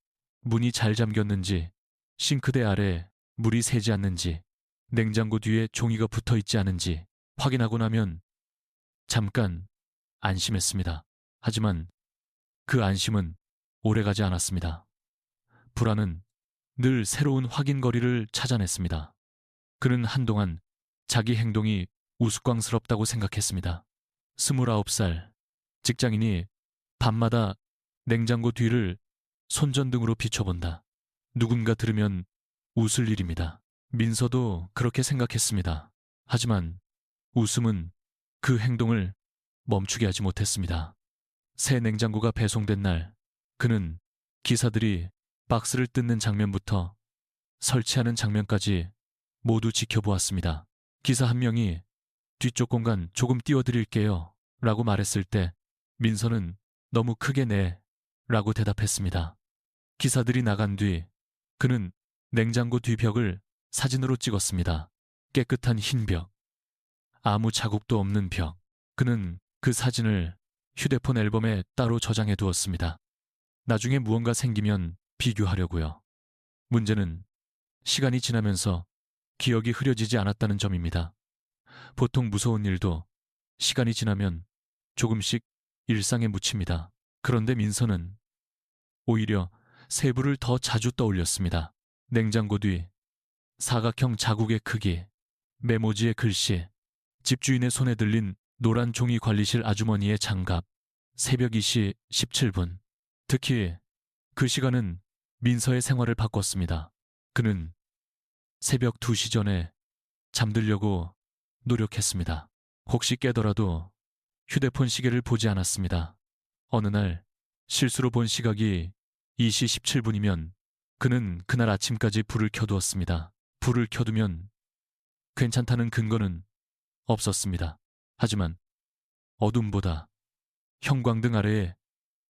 문이 잘 잠겼는지, 싱크대 아래 물이 새지 않는지, 냉장고 뒤에 종이가 붙어 있지 않은지 확인하고 나면 잠깐 안심했습니다. 하지만 그 안심은 오래가지 않았습니다. 불안은 늘 새로운 확인거리를 찾아냈습니다. 그는 한동안 자기 행동이 우스꽝스럽다고 생각했습니다. 29살 직장인이 밤마다 냉장고 뒤를 손전등으로 비춰본다. 누군가 들으면 웃을 일입니다. 민서도 그렇게 생각했습니다. 하지만 웃음은 그 행동을 멈추게 하지 못했습니다. 새 냉장고가 배송된 날, 그는 기사들이 박스를 뜯는 장면부터 설치하는 장면까지 모두 지켜보았습니다. 기사 한 명이 뒤쪽 공간 조금 띄워드릴게요 라고 말했을 때 민서는 너무 크게 내 라고 대답했습니다. 기사들이 나간 뒤 그는 냉장고 뒤벽을 사진으로 찍었습니다. 깨끗한 흰 벽, 아무 자국도 없는 벽. 그는 그 사진을 휴대폰 앨범에 따로 저장해 두었습니다. 나중에 무언가 생기면 비교하려고요. 문제는 시간이 지나면서 기억이 흐려지지 않았다는 점입니다. 보통 무서운 일도 시간이 지나면 조금씩 일상에 묻힙니다. 그런데 민서는 오히려 세부를 더 자주 떠올렸습니다. 냉장고 뒤, 사각형 자국의 크기, 메모지의 글씨, 집주인의 손에 들린 노란 종이 관리실 아주머니의 장갑, 새벽 2시 17분. 특히 그 시간은 민서의 생활을 바꿨습니다. 그는 새벽 2시 전에 잠들려고 노력했습니다. 혹시 깨더라도 휴대폰 시계를 보지 않았습니다. 어느 날 실수로 본 시각이 2시 17분이면 그는 그날 아침까지 불을 켜두었습니다. 불을 켜두면 괜찮다는 근거는 없었습니다. 하지만 어둠보다 형광등 아래에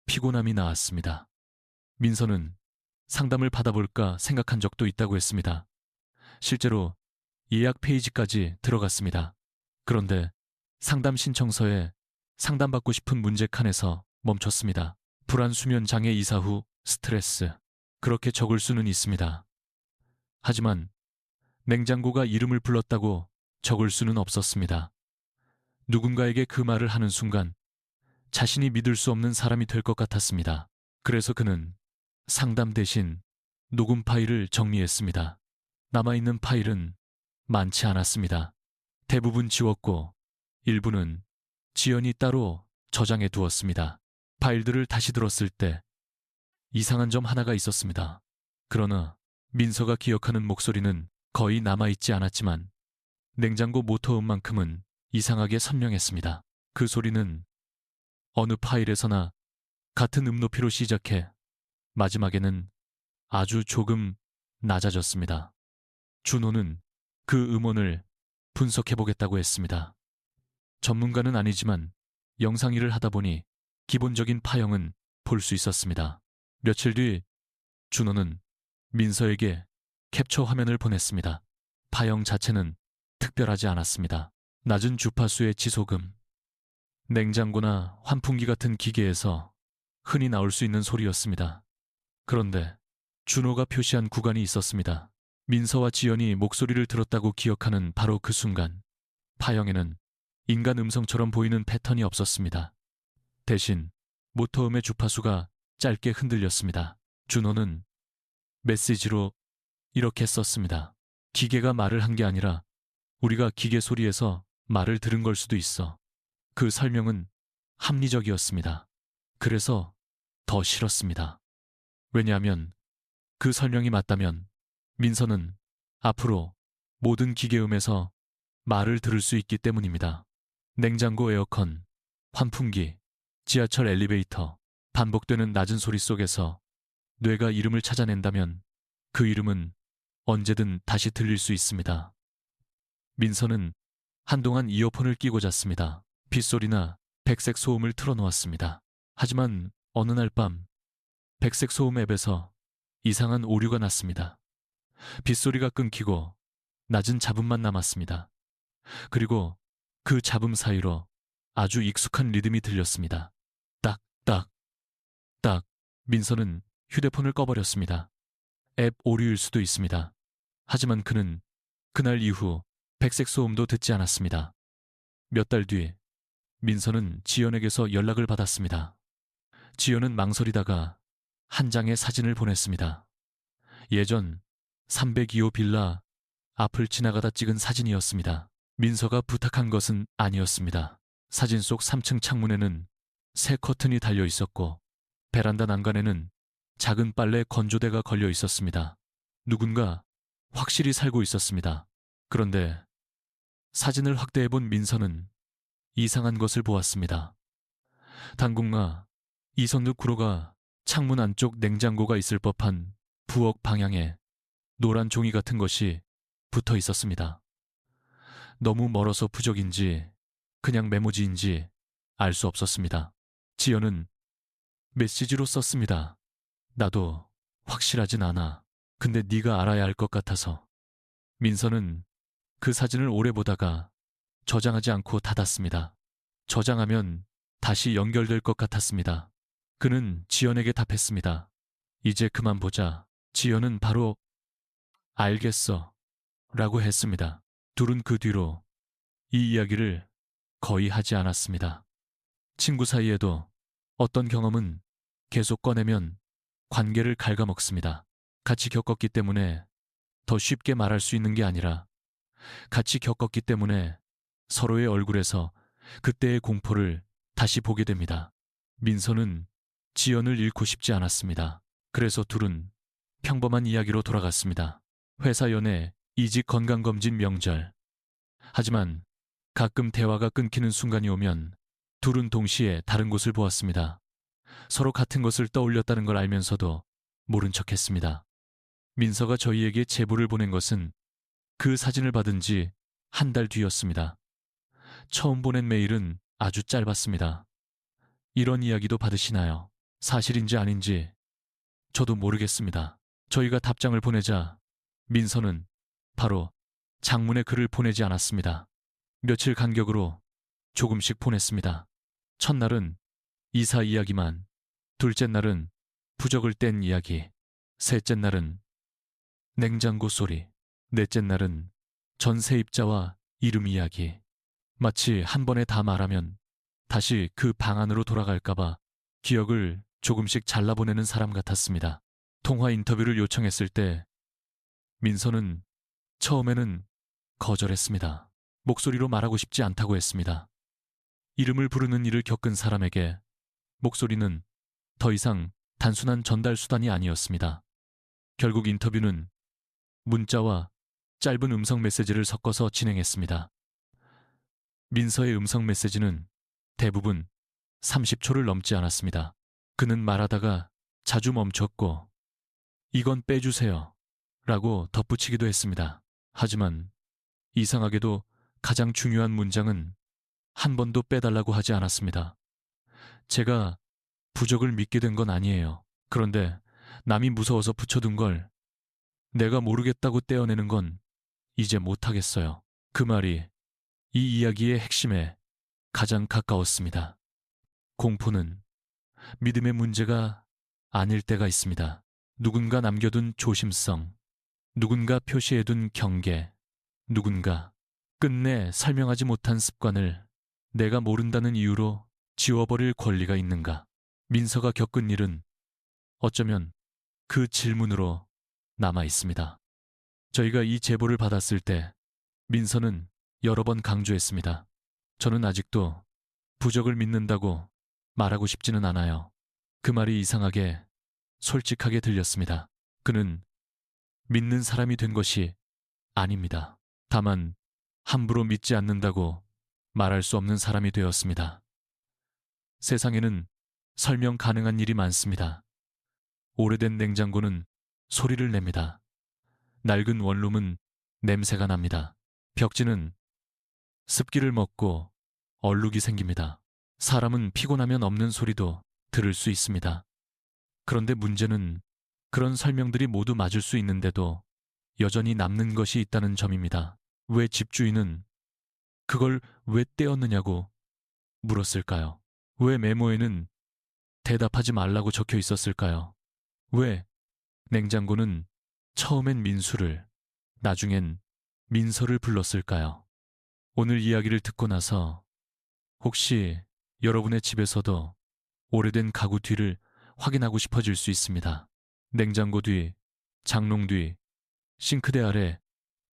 피곤함이 나왔습니다. 민서는 상담을 받아볼까 생각한 적도 있다고 했습니다. 실제로 예약 페이지까지 들어갔습니다. 그런데 상담 신청서에 상담받고 싶은 문제 칸에서 멈췄습니다. 불안 수면 장애 이사 후 스트레스. 그렇게 적을 수는 있습니다. 하지만 냉장고가 이름을 불렀다고 적을 수는 없었습니다. 누군가에게 그 말을 하는 순간 자신이 믿을 수 없는 사람이 될 것 같았습니다. 그래서 그는 상담 대신 녹음 파일을 정리했습니다. 남아있는 파일은 많지 않았습니다. 대부분 지웠고 일부는 지연이 따로 저장해 두었습니다. 파일들을 다시 들었을 때 이상한 점 하나가 있었습니다. 그러나 민서가 기억하는 목소리는 거의 남아있지 않았지만 냉장고 모터음만큼은 이상하게 선명했습니다. 그 소리는 어느 파일에서나 같은 높이로 시작해 마지막에는 아주 조금 낮아졌습니다. 준호는 그 음원을 분석해보겠다고 했습니다. 전문가는 아니지만 영상 일을 하다 보니 기본적인 파형은 볼 수 있었습니다. 며칠 뒤 준호는 민서에게 캡처 화면을 보냈습니다. 파형 자체는 특별하지 않았습니다. 낮은 주파수의 지소금, 냉장고나 환풍기 같은 기계에서 흔히 나올 수 있는 소리였습니다. 그런데 준호가 표시한 구간이 있었습니다. 민서와 지연이 목소리를 들었다고 기억하는 바로 그 순간, 파형에는 인간 음성처럼 보이는 패턴이 없었습니다. 대신 모터음의 주파수가 짧게 흔들렸습니다. 준호는 메시지로 이렇게 썼습니다. 기계가 말을 한 게 아니라 우리가 기계 소리에서 말을 들은 걸 수도 있어. 그 설명은 합리적이었습니다. 그래서 더 싫었습니다. 왜냐하면 그 설명이 맞다면 민서는 앞으로 모든 기계음에서 말을 들을 수 있기 때문입니다. 냉장고, 에어컨, 환풍기, 지하철 엘리베이터, 반복되는 낮은 소리 속에서 뇌가 이름을 찾아낸다면 그 이름은 언제든 다시 들릴 수 있습니다. 민서는 한동안 이어폰을 끼고 잤습니다. 빗소리나 백색 소음을 틀어놓았습니다. 하지만 어느 날 밤 백색 소음 앱에서 이상한 오류가 났습니다. 빗소리가 끊기고 낮은 잡음만 남았습니다. 그리고 그 잡음 사이로 아주 익숙한 리듬이 들렸습니다. 딱, 딱, 딱. 민서는 휴대폰을 꺼버렸습니다. 앱 오류일 수도 있습니다. 하지만 그는 그날 이후 백색 소음도 듣지 않았습니다. 몇 달 뒤 민서는 지연에게서 연락을 받았습니다. 지연은 망설이다가 한 장의 사진을 보냈습니다. 예전 302호 빌라 앞을 지나가다 찍은 사진이었습니다. 민서가 부탁한 것은 아니었습니다. 사진 속 3층 창문에는 새 커튼이 달려 있었고 베란다 난간에는 작은 빨래 건조대가 걸려 있었습니다. 누군가 확실히 살고 있었습니다. 그런데 사진을 확대해 본 민서는 이상한 것을 보았습니다. 당분간 이선득 구로가 창문 안쪽 냉장고가 있을 법한 부엌 방향에 노란 종이 같은 것이 붙어 있었습니다. 너무 멀어서 부적인지 그냥 메모지인지 알 수 없었습니다. 지연은 메시지로 썼습니다. 나도 확실하진 않아. 근데 네가 알아야 할 것 같아서. 민서는 그 사진을 오래 보다가 저장하지 않고 닫았습니다. 저장하면 다시 연결될 것 같았습니다. 그는 지연에게 답했습니다. 이제 그만 보자. 지연은 바로 알겠어 라고 했습니다. 둘은 그 뒤로 이 이야기를 거의 하지 않았습니다. 친구 사이에도 어떤 경험은 계속 꺼내면 관계를 갉아먹습니다. 같이 겪었기 때문에 더 쉽게 말할 수 있는 게 아니라 같이 겪었기 때문에 서로의 얼굴에서 그때의 공포를 다시 보게 됩니다. 민서는 지연을 잃고 싶지 않았습니다. 그래서 둘은 평범한 이야기로 돌아갔습니다. 회사 연애, 이직 건강검진 명절. 하지만 가끔 대화가 끊기는 순간이 오면 둘은 동시에 다른 곳을 보았습니다. 서로 같은 것을 떠올렸다는 걸 알면서도 모른 척했습니다. 민서가 저희에게 제보를 보낸 것은 그 사진을 받은 지 한 달 뒤였습니다. 처음 보낸 메일은 아주 짧았습니다. 이런 이야기도 받으시나요? 사실인지 아닌지 저도 모르겠습니다. 저희가 답장을 보내자 민서는 바로 장문의 글을 보내지 않았습니다. 며칠 간격으로 조금씩 보냈습니다. 첫날은 이사 이야기만, 둘째 날은 부적을 뗀 이야기, 셋째 날은 냉장고 소리, 넷째 날은 전세입자와 이름 이야기. 마치 한 번에 다 말하면 다시 그 방 안으로 돌아갈까봐 기억을 조금씩 잘라보내는 사람 같았습니다. 통화 인터뷰를 요청했을 때 민서는 처음에는 거절했습니다. 목소리로 말하고 싶지 않다고 했습니다. 이름을 부르는 일을 겪은 사람에게 목소리는 더 이상 단순한 전달 수단이 아니었습니다. 결국 인터뷰는 문자와 짧은 음성 메시지를 섞어서 진행했습니다. 민서의 음성 메시지는 대부분 30초를 넘지 않았습니다. 그는 말하다가 자주 멈췄고 이건 빼주세요 라고 덧붙이기도 했습니다. 하지만 이상하게도 가장 중요한 문장은 한 번도 빼달라고 하지 않았습니다. 제가 부적을 믿게 된 건 아니에요. 그런데 남이 무서워서 붙여둔 걸 내가 모르겠다고 떼어내는 건 이제 못하겠어요. 그 말이 이 이야기의 핵심에 가장 가까웠습니다. 공포는 믿음의 문제가 아닐 때가 있습니다. 누군가 남겨둔 조심성, 누군가 표시해둔 경계, 누군가 끝내 설명하지 못한 습관을 내가 모른다는 이유로 지워버릴 권리가 있는가? 민서가 겪은 일은 어쩌면 그 질문으로 남아 있습니다. 저희가 이 제보를 받았을 때 민서는 여러 번 강조했습니다. 저는 아직도 부적을 믿는다고 말하고 싶지는 않아요. 그 말이 이상하게 솔직하게 들렸습니다. 그는 믿는 사람이 된 것이 아닙니다. 다만 함부로 믿지 않는다고 말할 수 없는 사람이 되었습니다. 세상에는 설명 가능한 일이 많습니다. 오래된 냉장고는 소리를 냅니다. 낡은 원룸은 냄새가 납니다. 벽지는 습기를 먹고 얼룩이 생깁니다. 사람은 피곤하면 없는 소리도 들을 수 있습니다. 그런데 문제는 그런 설명들이 모두 맞을 수 있는데도 여전히 남는 것이 있다는 점입니다. 왜 집주인은 그걸 왜 떼었느냐고 물었을까요? 왜 메모에는 대답하지 말라고 적혀 있었을까요? 왜 냉장고는 처음엔 민수를, 나중엔 민서를 불렀을까요? 오늘 이야기를 듣고 나서 혹시 여러분의 집에서도 오래된 가구 뒤를 확인하고 싶어질 수 있습니다. 냉장고 뒤, 장롱 뒤, 싱크대 아래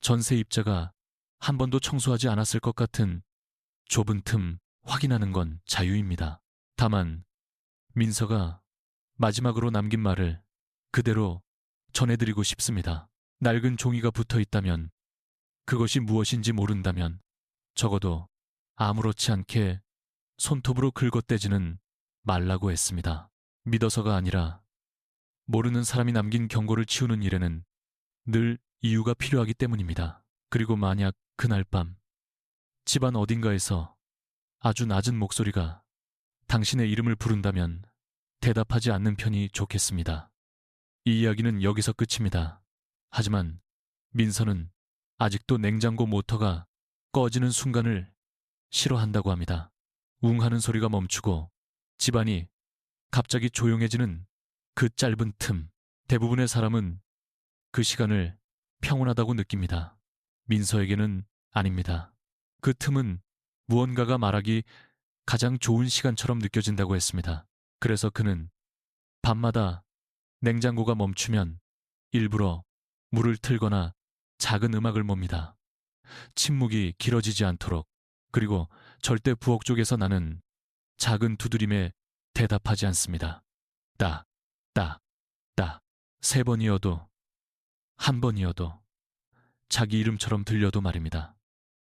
전세 입자가 한 번도 청소하지 않았을 것 같은 좁은 틈 확인하는 건 자유입니다. 다만 민서가 마지막으로 남긴 말을 그대로 전해드리고 싶습니다. 낡은 종이가 붙어 있다면, 그것이 무엇인지 모른다면 적어도 아무렇지 않게 손톱으로 긁어떼지는 말라고 했습니다. 믿어서가 아니라 모르는 사람이 남긴 경고를 치우는 일에는 늘 이유가 필요하기 때문입니다. 그리고 만약 그날 밤 집안 어딘가에서 아주 낮은 목소리가 당신의 이름을 부른다면 대답하지 않는 편이 좋겠습니다. 이 이야기는 여기서 끝입니다. 하지만 민서는 아직도 냉장고 모터가 꺼지는 순간을 싫어한다고 합니다. 웅 하는 소리가 멈추고 집안이 갑자기 조용해지는 그 짧은 틈, 대부분의 사람은 그 시간을 평온하다고 느낍니다. 민서에게는 아닙니다. 그 틈은 무언가가 말하기 가장 좋은 시간처럼 느껴진다고 했습니다. 그래서 그는 밤마다 냉장고가 멈추면 일부러 물을 틀거나 작은 음악을 봅니다. 침묵이 길어지지 않도록. 그리고 절대 부엌 쪽에서 나는 작은 두드림에 대답하지 않습니다. 따, 따, 따. 3번이어도, 한 번이어도, 자기 이름처럼 들려도 말입니다.